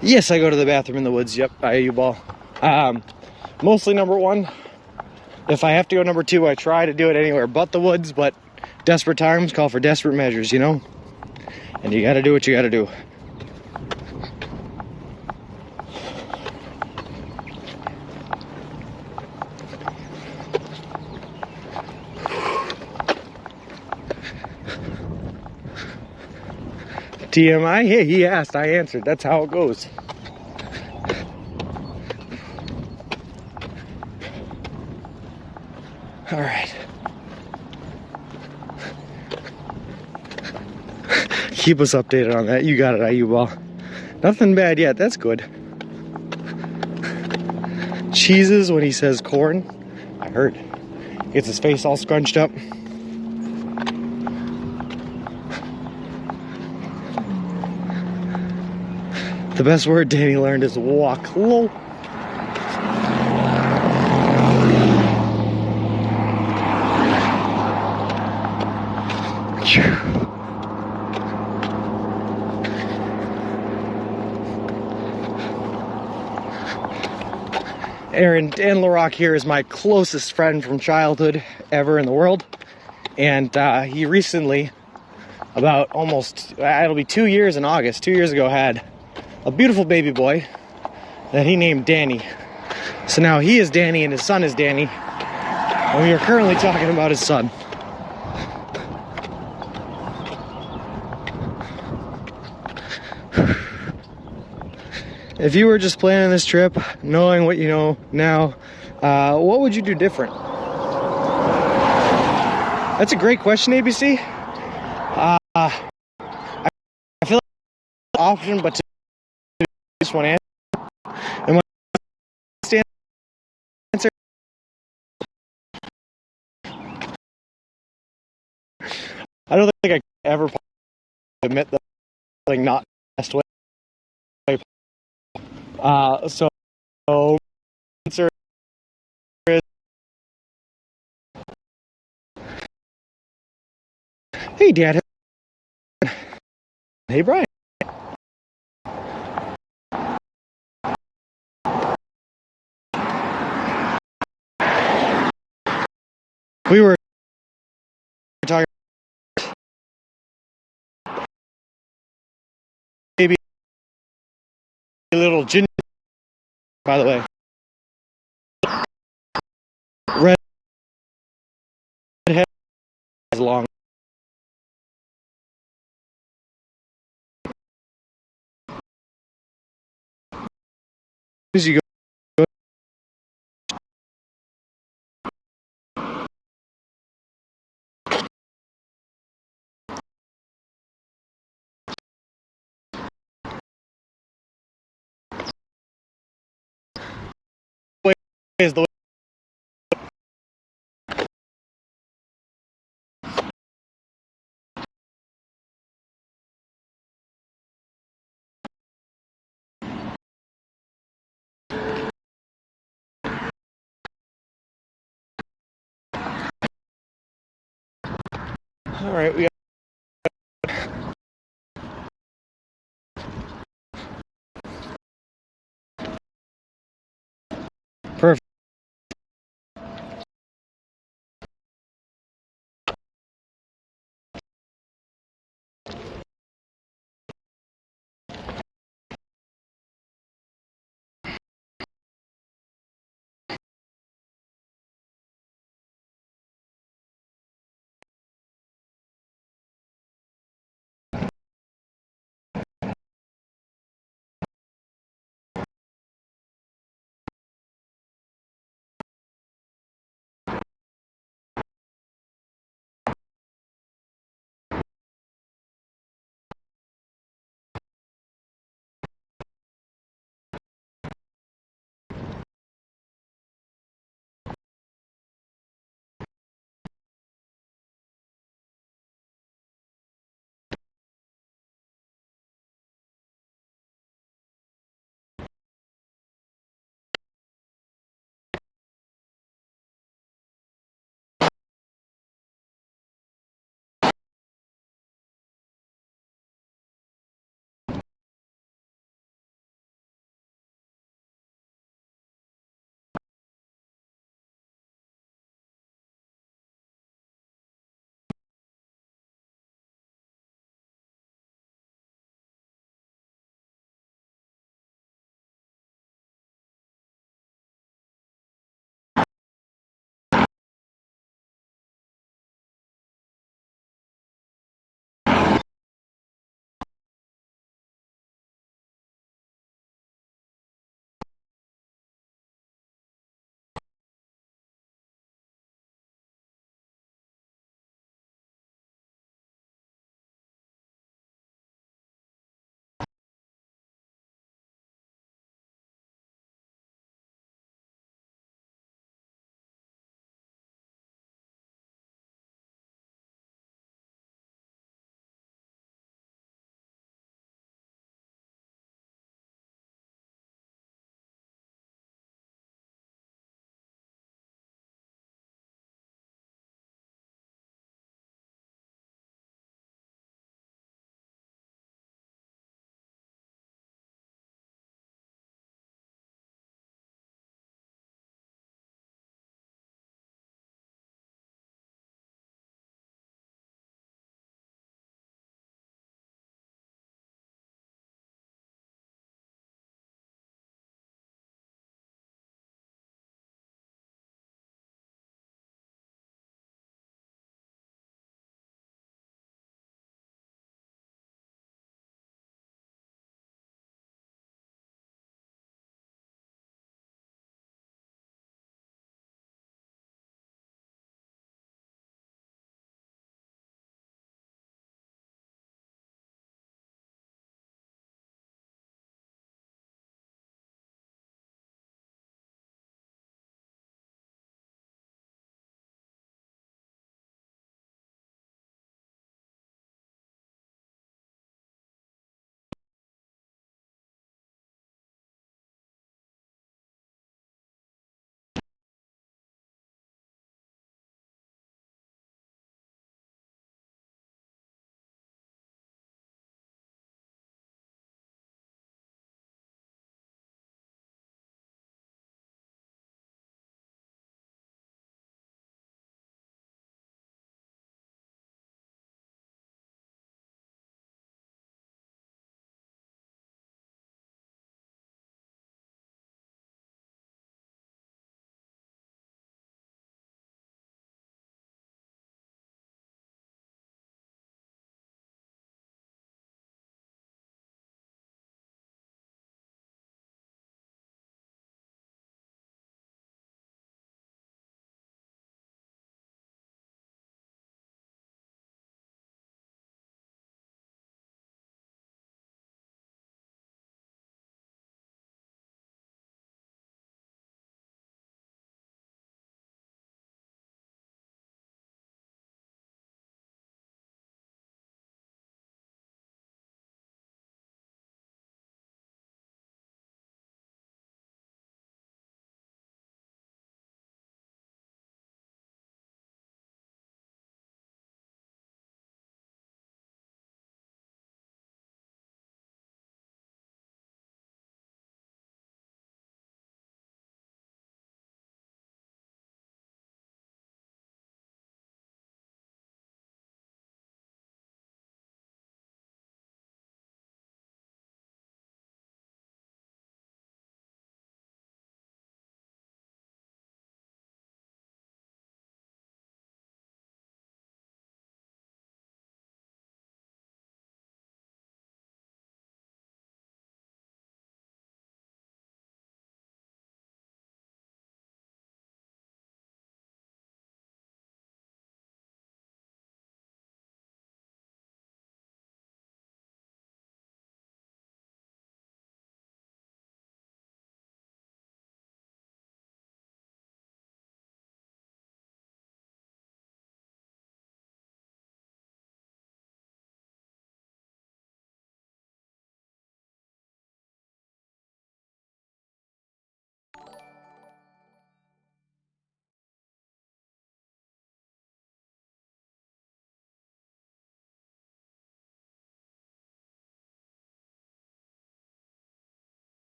Yes, I go to the bathroom in the woods. Yep, I ball. Mostly number one. If I have to go number two, I try to do it anywhere but the woods, but desperate times call for desperate measures, you know? And you gotta do what you gotta do. TMI? Hey, he asked, I answered. That's how it goes. All right. Keep us updated on that. You got it, IU ball. Nothing bad yet. That's good. Cheeses when he says corn. I heard. Gets his face all scrunched up. The best word Danny learned is walk low. Aaron, Dan LaRock here is my closest friend from childhood ever in the world. And he recently, about it'll be 2 years in August, 2 years ago, had a beautiful baby boy that he named Danny. So now he is Danny and his son is Danny. And we are currently talking about his son. If you were just planning this trip, knowing what you know now, what would you do different? That's a great question, ABC. I feel like it's an option, but to just one answer. And my answer, I don't think I could ever admit that like not the best way. So answer is, hey Dad. Hey Brian. We were talking maybe a little ginger, by the way. Redhead is long. As you go. Is the way. All right, we got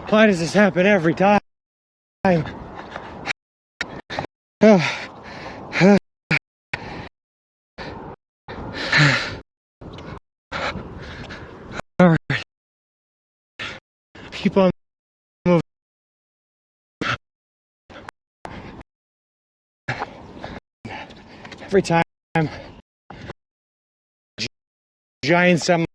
Why does this happen every time? All right. Keep on moving. Every time, giant semi.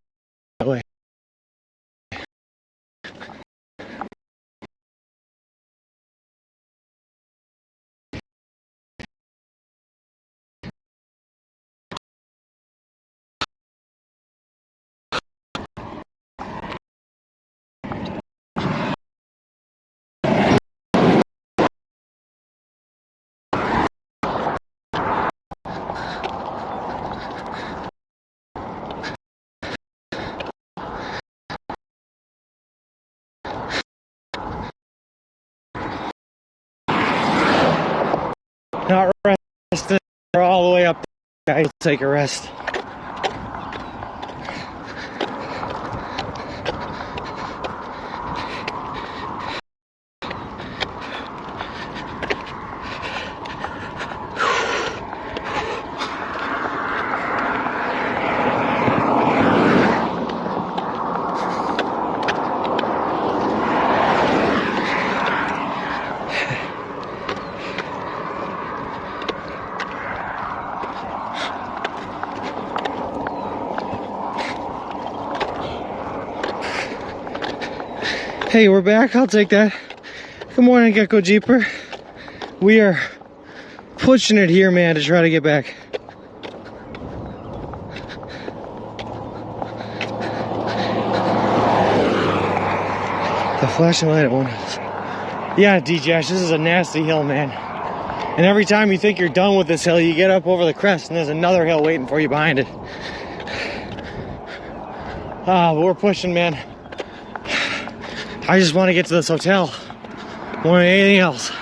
Not resting. We're all the way up there. Guys, take a rest. Hey, we're back. I'll take that. Good morning, Gecko Jeeper. We are pushing it here, man, to try to get back. The flashing light at one. Yeah, D-Jash, this is a nasty hill, man. And every time you think you're done with this hill, you get up over the crest and there's another hill waiting for you behind it. But we're pushing, man. I just want to get to this hotel more than anything else.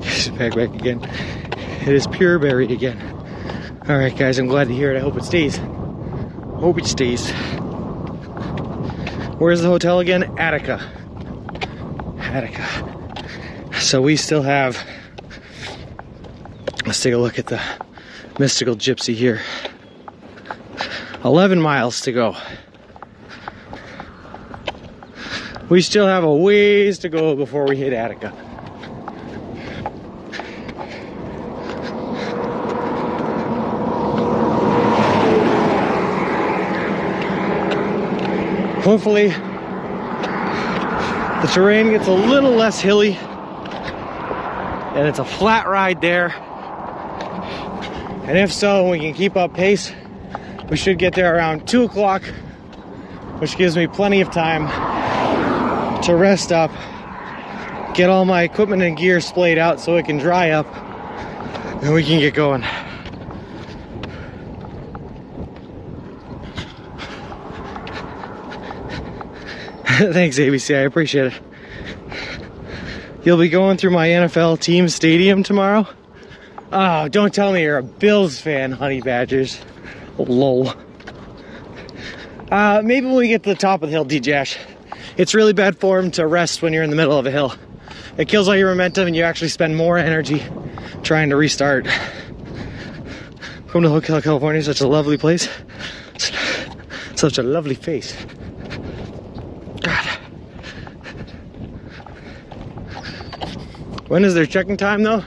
Just back again. It is pure buried again. All right, guys, I'm glad to hear it. I hope it stays. Hope it stays. Where's the hotel again? Attica. So we still have, let's take a look at the Mystical Gypsy here. 11 miles to go. We still have a ways to go before we hit Attica. Hopefully the terrain gets a little less hilly and it's a flat ride there. And if so, we can keep up pace. We should get there around 2 o'clock, which gives me plenty of time to rest up, get all my equipment and gear splayed out so it can dry up, and we can get going. Thanks, ABC, I appreciate it. You'll be going through my NFL team stadium tomorrow? Oh, don't tell me you're a Bills fan, honey badgers. Oh, lol. Maybe when we get to the top of the hill, D-Jash. It's really bad form to rest when you're in the middle of a hill. It kills all your momentum and you actually spend more energy trying to restart. Come to Hotel California, such a lovely place. Such a lovely face. God. When is their checking time though?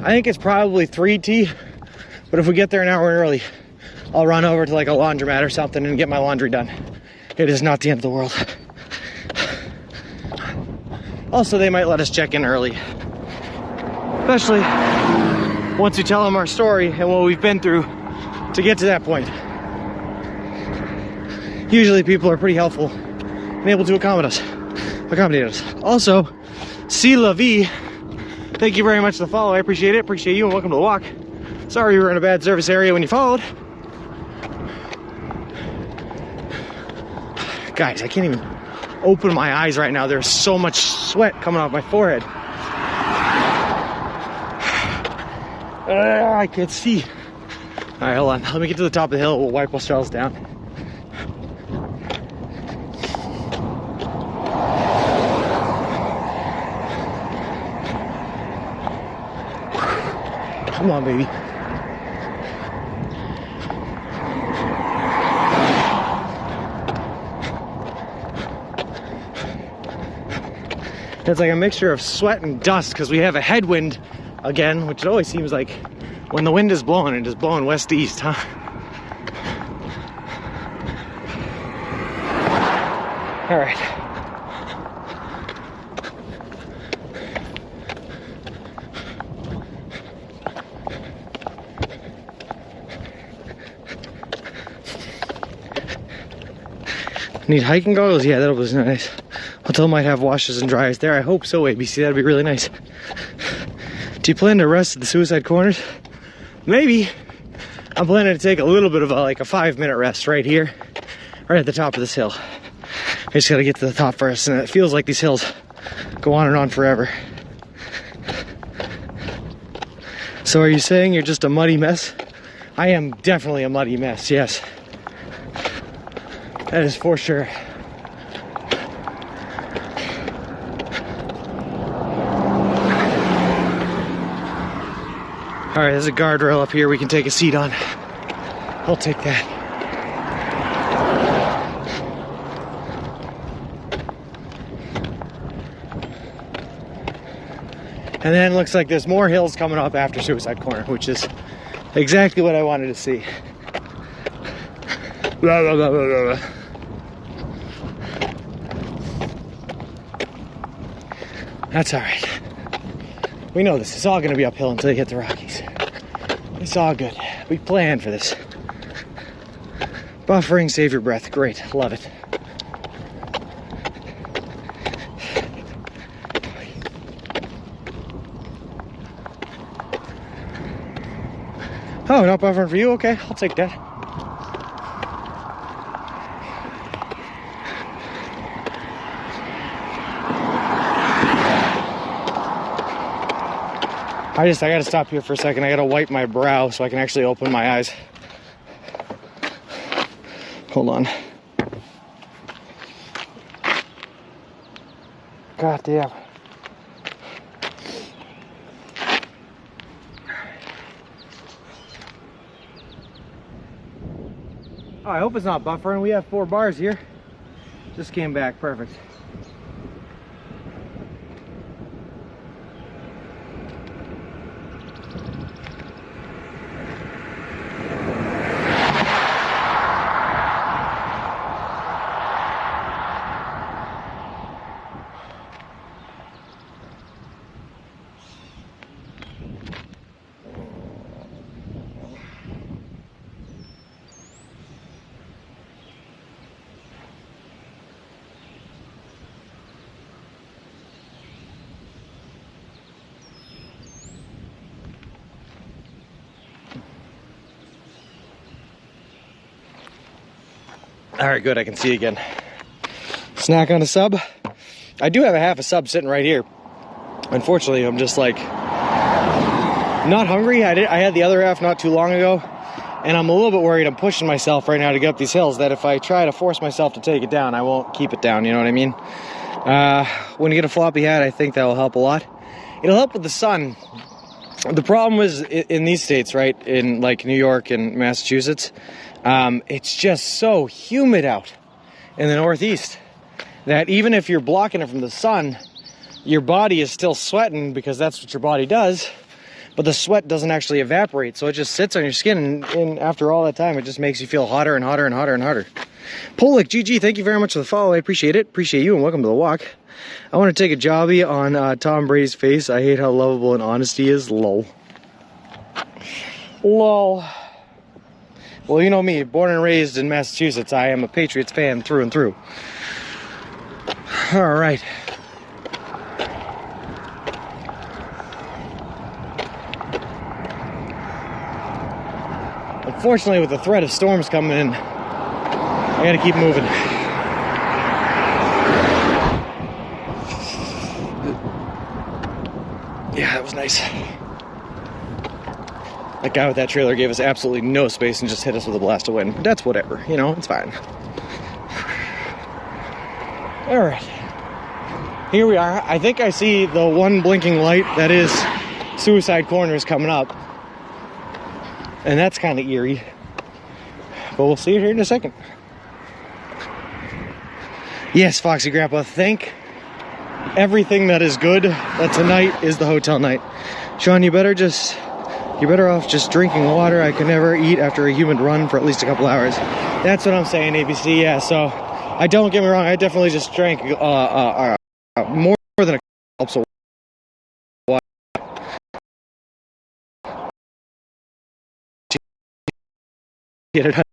I think it's probably 3T, but if we get there an hour early, I'll run over to like a laundromat or something and get my laundry done. It is not the end of the world. Also, they might let us check in early, especially once we tell them our story and what we've been through to get to that point. Usually people are pretty helpful and able to accommodate us. Also, c'est la vie. Thank you very much for the follow. I appreciate it. Appreciate you and welcome to the walk. Sorry you were in a bad service area when you followed. Guys, I can't even open my eyes right now. There's so much sweat coming off my forehead. I can't see. All right, hold on. Let me get to the top of the hill. We'll wipe ourselves down. Come on, baby. It's like a mixture of sweat and dust because we have a headwind again, which it always seems like when the wind is blowing, it is blowing west to east, huh? All right. Need hiking goggles? Yeah, that was nice. Hotel might have washers and dryers there. I hope so, ABC. That'd be really nice. Do you plan to rest at the Suicide Corners? Maybe. I'm planning to take a little bit of a 5-minute rest right here, right at the top of this hill. I just gotta get to the top first, and it feels like these hills go on and on forever. So are you saying you're just a muddy mess? I am definitely a muddy mess, yes. That is for sure. All right, there's a guardrail up here we can take a seat on. I'll take that. And then it looks like there's more hills coming up after Suicide Corner, which is exactly what I wanted to see. Blah, blah, blah, blah, blah. That's all right. We know this is all going to be uphill until you hit the Rockies. It's all good. We planned for this. Buffering, save your breath. Great. Love it. Oh, not buffering for you? Okay, I'll take that. I gotta stop here for a second. I gotta wipe my brow so I can actually open my eyes. Hold on. God damn. Oh, I hope it's not buffering. We have 4 bars here. Just came back. Perfect. All right, good. I can see you again. Snack on a sub. I do have a half a sub sitting right here. Unfortunately, I'm just like not hungry. I had the other half not too long ago, and I'm a little bit worried. I'm pushing myself right now to get up these hills, that if I try to force myself to take it down, I won't keep it down. You know what I mean? When you get a floppy hat, I think that will help a lot. It'll help with the sun. The problem is in these states, right, in like New York and Massachusetts, it's just so humid out in the Northeast that even if you're blocking it from the sun, your body is still sweating because that's what your body does, but the sweat doesn't actually evaporate, so it just sits on your skin, and after all that time, it just makes you feel hotter and hotter and hotter and hotter. Polak GG, thank you very much for the follow. I appreciate it. Appreciate you, and welcome to the walk. I want to take a jobby on Tom Brady's face. I hate how lovable and honest he is. Lol. Lol. Well, you know me, born and raised in Massachusetts. I am a Patriots fan through and through. All right. Unfortunately, with the threat of storms coming in, I gotta keep moving. Yeah, that was nice. That guy with that trailer gave us absolutely no space and just hit us with a blast of wind. But that's whatever, you know, it's fine. All right. Here we are. I think I see the one blinking light that is Suicide Corners coming up. And that's kind of eerie. But we'll see it here in a second. Yes, Foxy Grandpa, thank everything that is good that tonight is the hotel night. Sean, you're better off just drinking water. I could never eat after a humid run for at least a couple hours. That's what I'm saying, ABC. Yeah, so I don't get me wrong. I definitely just drank more than a cup of water. Get it out.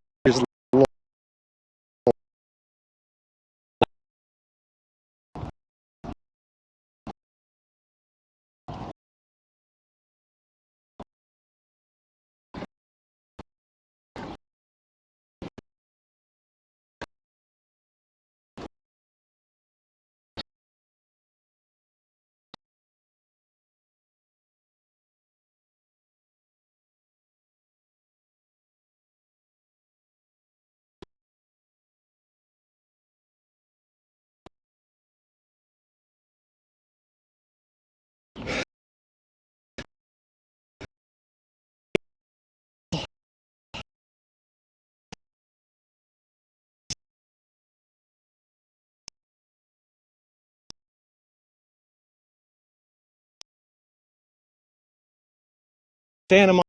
Santa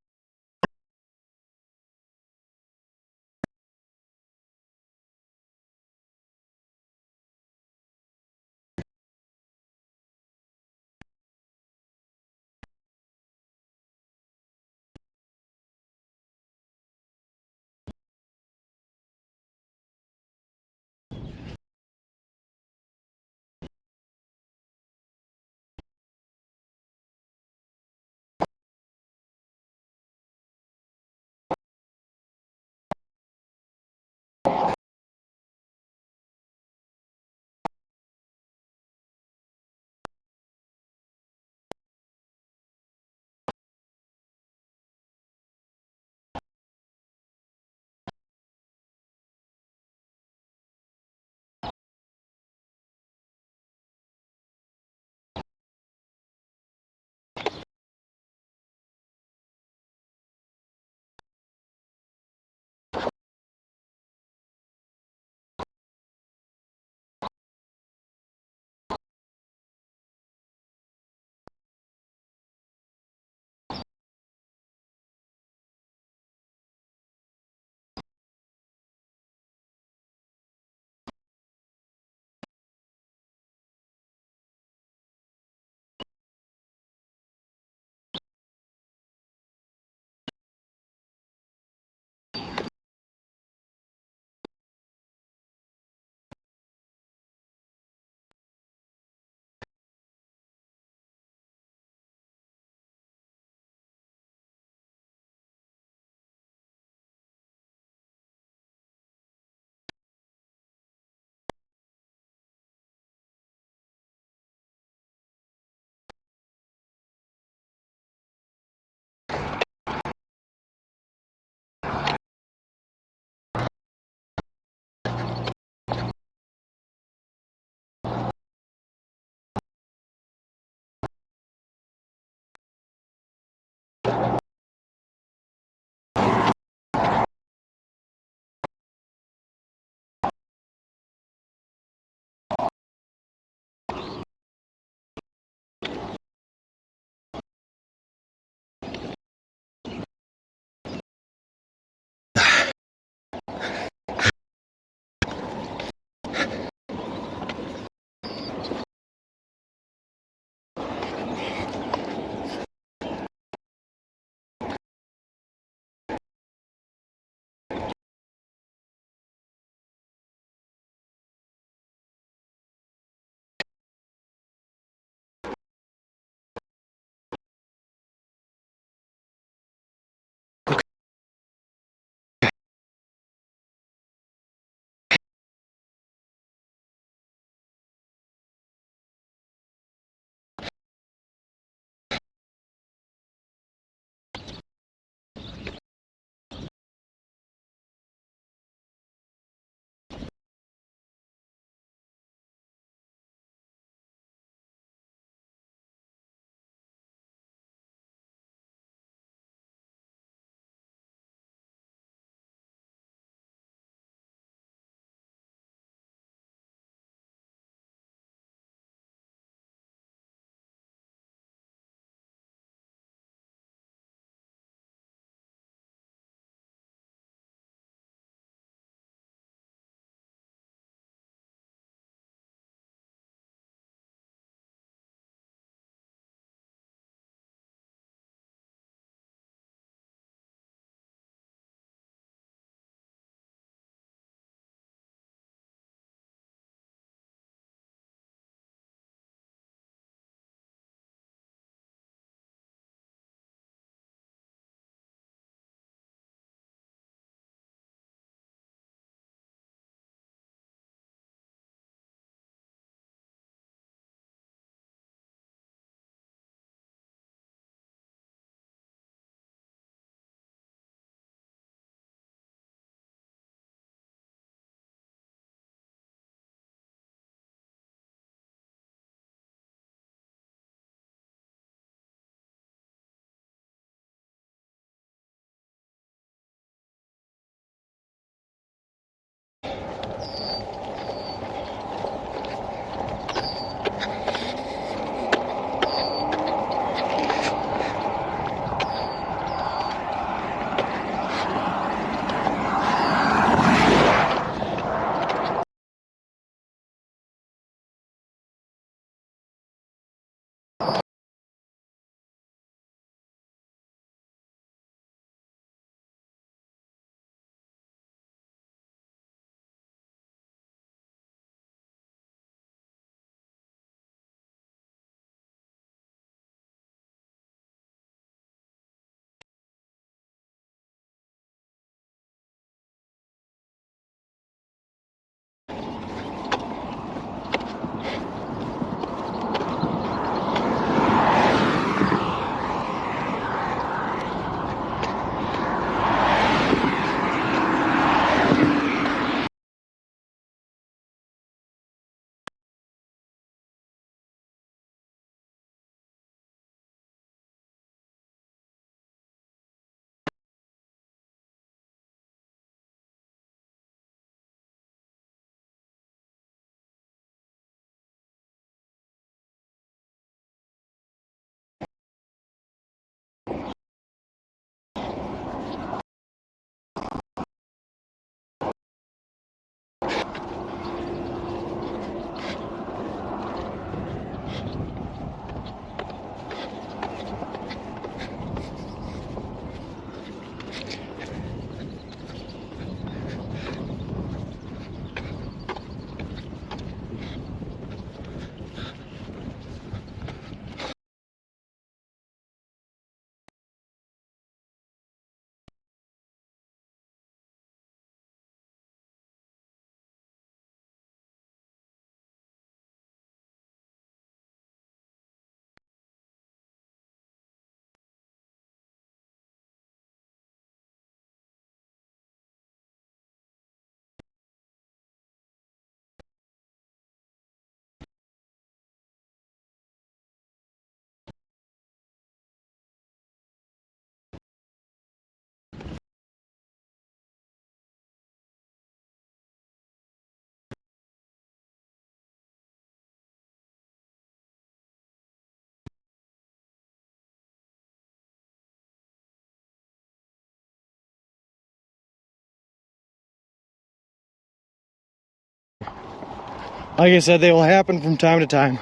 Like I said, they will happen from time to time.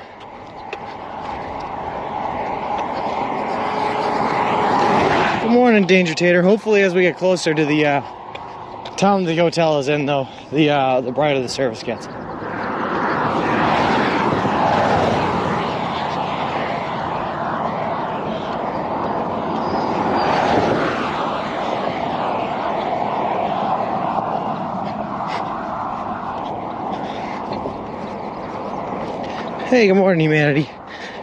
Good morning, Danger Tater. Hopefully, as we get closer to the town the hotel is in, though, the brighter the service gets. Hey, good morning, humanity.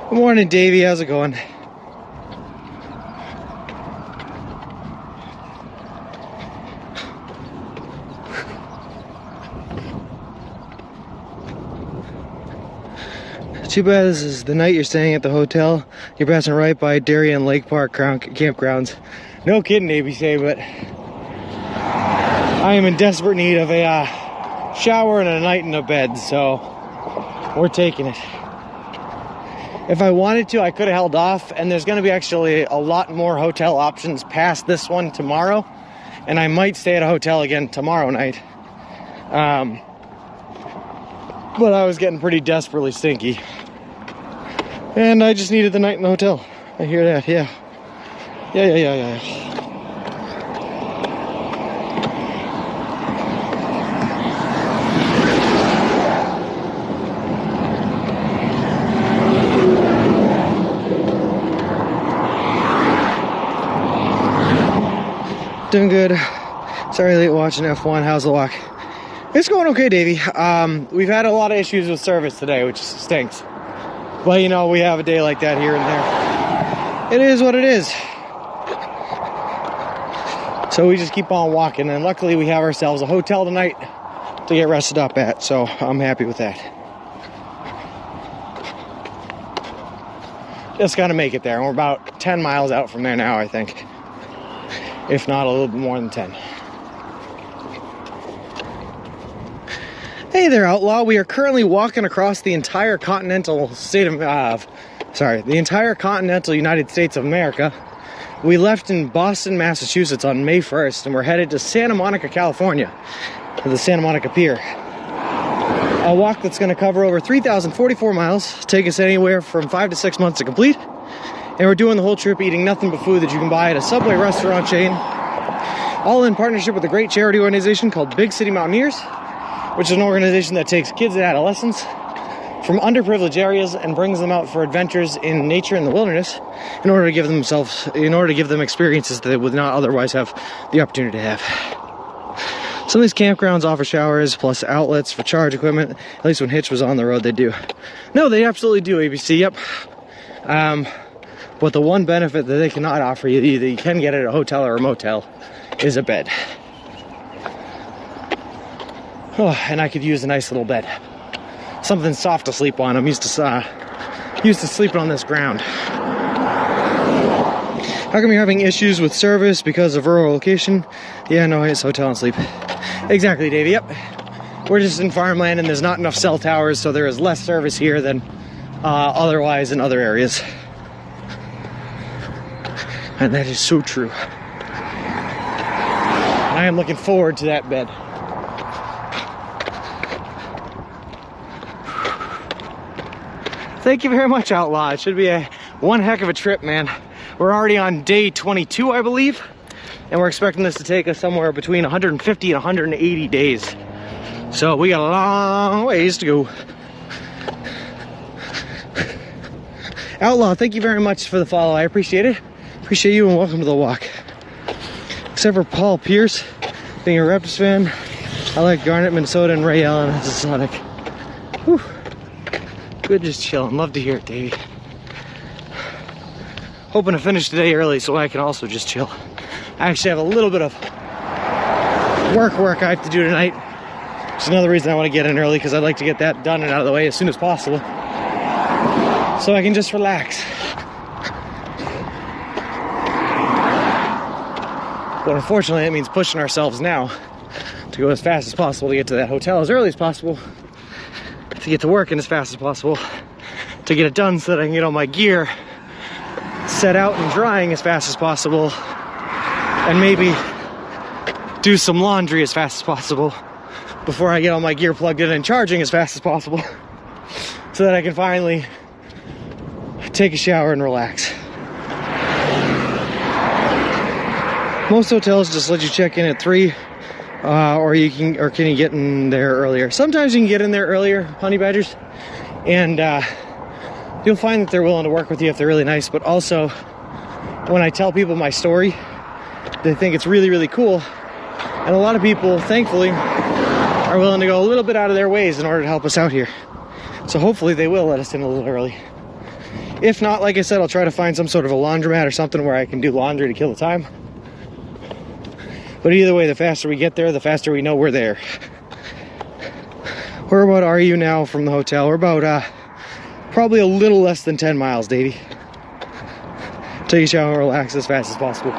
Good morning, Davey. How's it going? Too bad this is the night you're staying at the hotel. You're passing right by Darien Lake Park campgrounds. No kidding, ABC, but I am in desperate need of a shower and a night in a bed, so we're taking it. If I wanted to, I could have held off, and there's going to be actually a lot more hotel options past this one tomorrow, and I might stay at a hotel again tomorrow night. But I was getting pretty desperately stinky, and I just needed the night in the hotel. I hear that, yeah. Yeah. Doing good. Sorry late watching F1. How's the walk? It's going okay, Davey. We've had a lot of issues with service today, which stinks. But, you know, we have a day like that here and there. It is what it is. So we just keep on walking, and luckily we have ourselves a hotel tonight to get rested up at, so I'm happy with that. Just gotta make it there, and we're about 10 miles out from there now, I think. If not a little bit more than 10. Hey there, Outlaw. We are currently walking across the entire continental United States of America. We left in Boston, Massachusetts on May 1st, and we're headed to Santa Monica, California, to the Santa Monica Pier. A walk that's going to cover over 3,044 miles, take us anywhere from 5 to 6 months to complete. And we're doing the whole trip eating nothing but food that you can buy at a Subway restaurant chain, all in partnership with a great charity organization called Big City Mountaineers, which is an organization that takes kids and adolescents from underprivileged areas and brings them out for adventures in nature and the wilderness in order to give them experiences that they would not otherwise have the opportunity to have. Some of these campgrounds offer showers plus outlets for charge equipment. At least when Hitch was on the road, they do. No, they absolutely do, ABC, yep. But the one benefit that they cannot offer you, that you can get at a hotel or a motel, is a bed. Oh, and I could use a nice little bed. Something soft to sleep on. I'm used to sleeping on this ground. How come you're having issues with service because of rural location? Yeah, no, it's hotel and sleep. Exactly, Davey, yep. We're just in farmland and there's not enough cell towers, so there is less service here than otherwise in other areas. And that is so true. I am looking forward to that bed. Thank you very much, Outlaw. It should be one heck of a trip, man. We're already on day 22, I believe, and we're expecting this to take us somewhere between 150 and 180 days. So we got a long ways to go. Outlaw, thank you very much for the follow. I appreciate it. Appreciate you and welcome to the walk. Except for Paul Pierce, being a Raptors fan, I like Garnet, Minnesota, and Ray Allen as a Sonic. Whew. Good, just chilling. Love to hear it, Davey. Hoping to finish today early so I can also just chill. I actually have a little bit of work I have to do tonight. It's another reason I want to get in early, because I'd like to get that done and out of the way as soon as possible, so I can just relax. But unfortunately, it means pushing ourselves now to go as fast as possible to get to that hotel as early as possible, to get to work as fast as possible, to get it done so that I can get all my gear set out and drying as fast as possible, and maybe do some laundry as fast as possible before I get all my gear plugged in and charging as fast as possible, so that I can finally take a shower and relax. Most hotels just let you check in at 3, or can you get in there earlier? Sometimes you can get in there earlier, honey badgers, and you'll find that they're willing to work with you if they're really nice. But also, when I tell people my story, they think it's really, really cool, and a lot of people, thankfully, are willing to go a little bit out of their ways in order to help us out here. So hopefully they will let us in a little early. If not, like I said, I'll try to find some sort of a laundromat or something where I can do laundry to kill the time. But either way, the faster we get there, the faster we know we're there. Where about are you now from the hotel? We're about probably a little less than 10 miles, Davey. Take a shower and relax as fast as possible.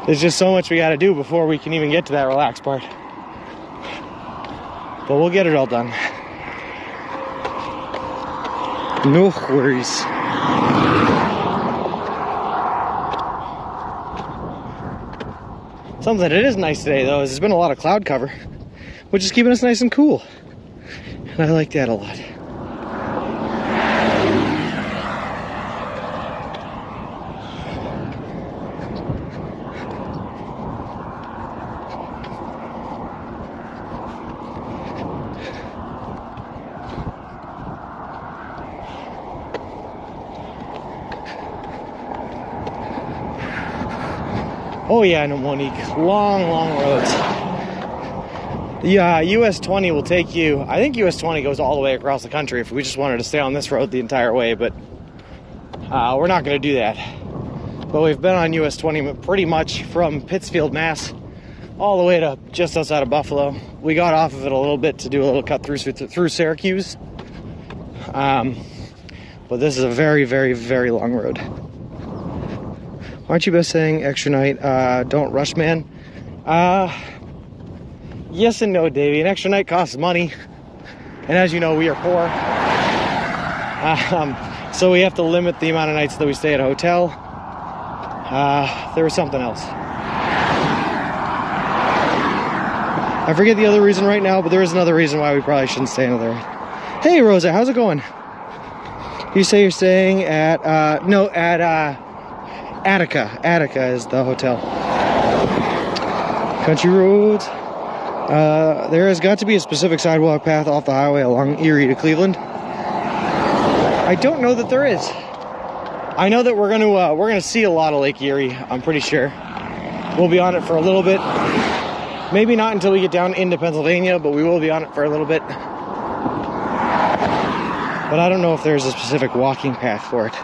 There's just so much we gotta do before we can even get to that relaxed part. But we'll get it all done. No worries. Something that is nice today, though, is there's been a lot of cloud cover, which is keeping us nice and cool. And I like that a lot. Oh yeah, no, Monique. Long roads. Yeah, US 20 will take you, I think US 20 goes all the way across the country if we just wanted to stay on this road the entire way, but we're not going to do that. But we've been on US 20 pretty much from Pittsfield, Mass, all the way to just outside of Buffalo. We got off of it a little bit to do a little cut through Syracuse. But this is a very, very, very long road. Aren't you best saying extra night? Don't rush, man. Yes and no, Davey. An extra night costs money. And as you know, we are poor. So we have to limit the amount of nights that we stay at a hotel. There was something else. I forget the other reason right now, but there is another reason why we probably shouldn't stay in there. Hey, Rosa, how's it going? You say you're staying at, Attica. Attica is the hotel. Country roads. There has got to be a specific sidewalk path off the highway along Erie to Cleveland. I don't know that there is. I know that we're gonna see a lot of Lake Erie. I'm pretty sure. We'll be on it for a little bit. Maybe not until we get down into Pennsylvania, but we will be on it for a little bit. But I don't know if there's a specific walking path for it.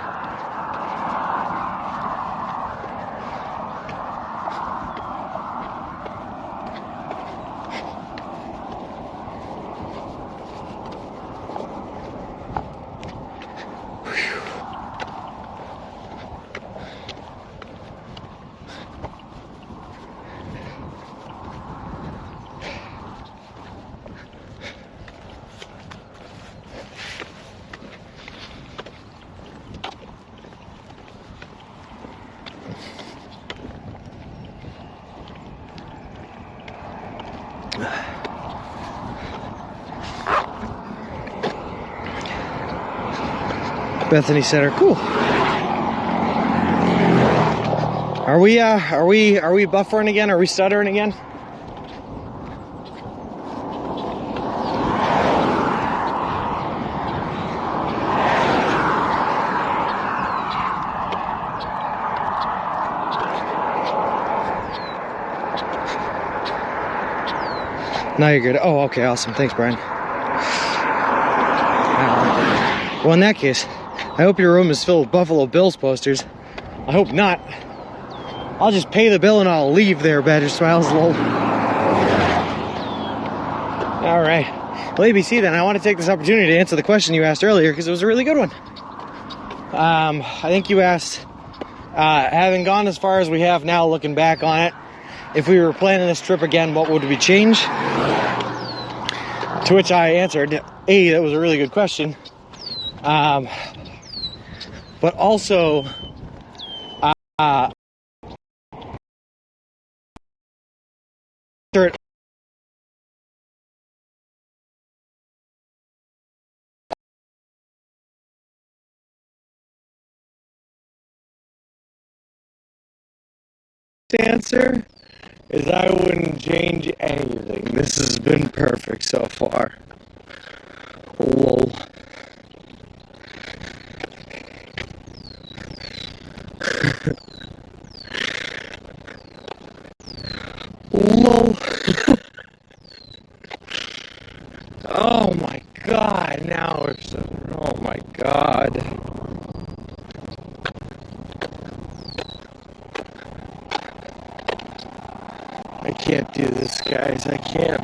Bethany Center, cool. Are we buffering again? Are we stuttering again? Now you're good. Oh, okay, awesome. Thanks, Brian. Well, in that case, I hope your room is filled with Buffalo Bills posters. I hope not. I'll just pay the bill and I'll leave there, Badger Smiles, lol. Alright. Well, ABC, then, I want to take this opportunity to answer the question you asked earlier, because it was a really good one. I think you asked, having gone as far as we have now, looking back on it, if we were planning this trip again, what would we change? To which I answered, A, that was a really good question. But also, answer is I wouldn't change anything. This has been perfect so far. Lol. Lol. Oh my god, now it's, oh my god. I can't do this, guys, I can't.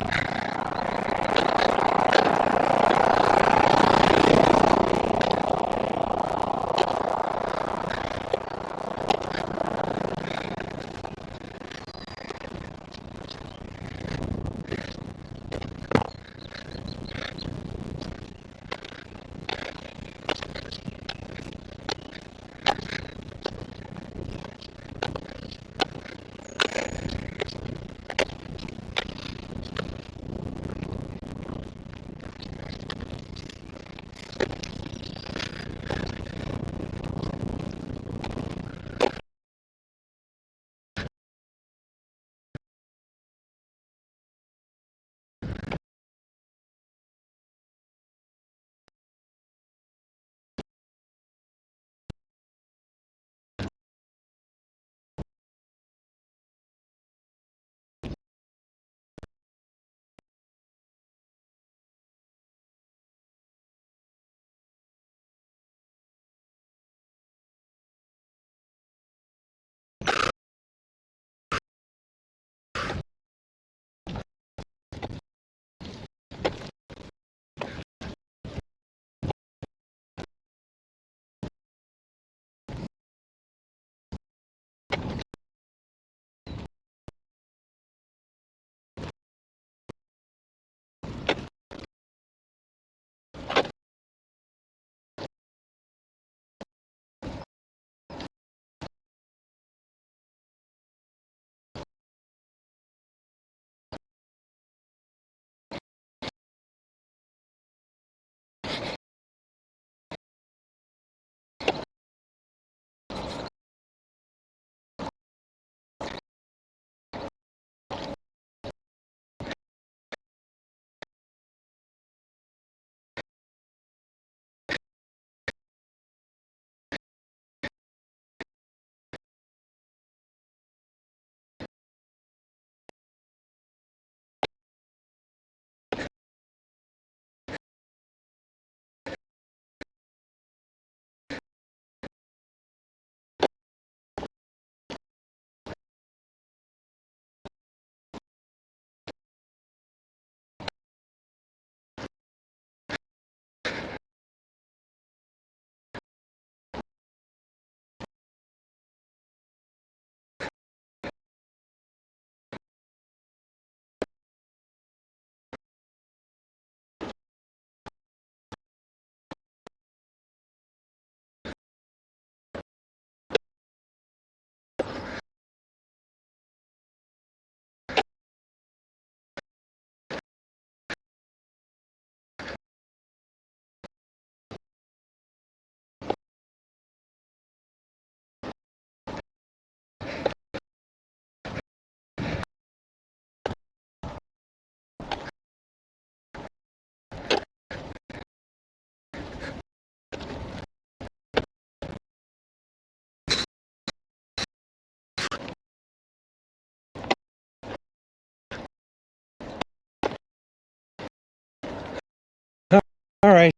All right.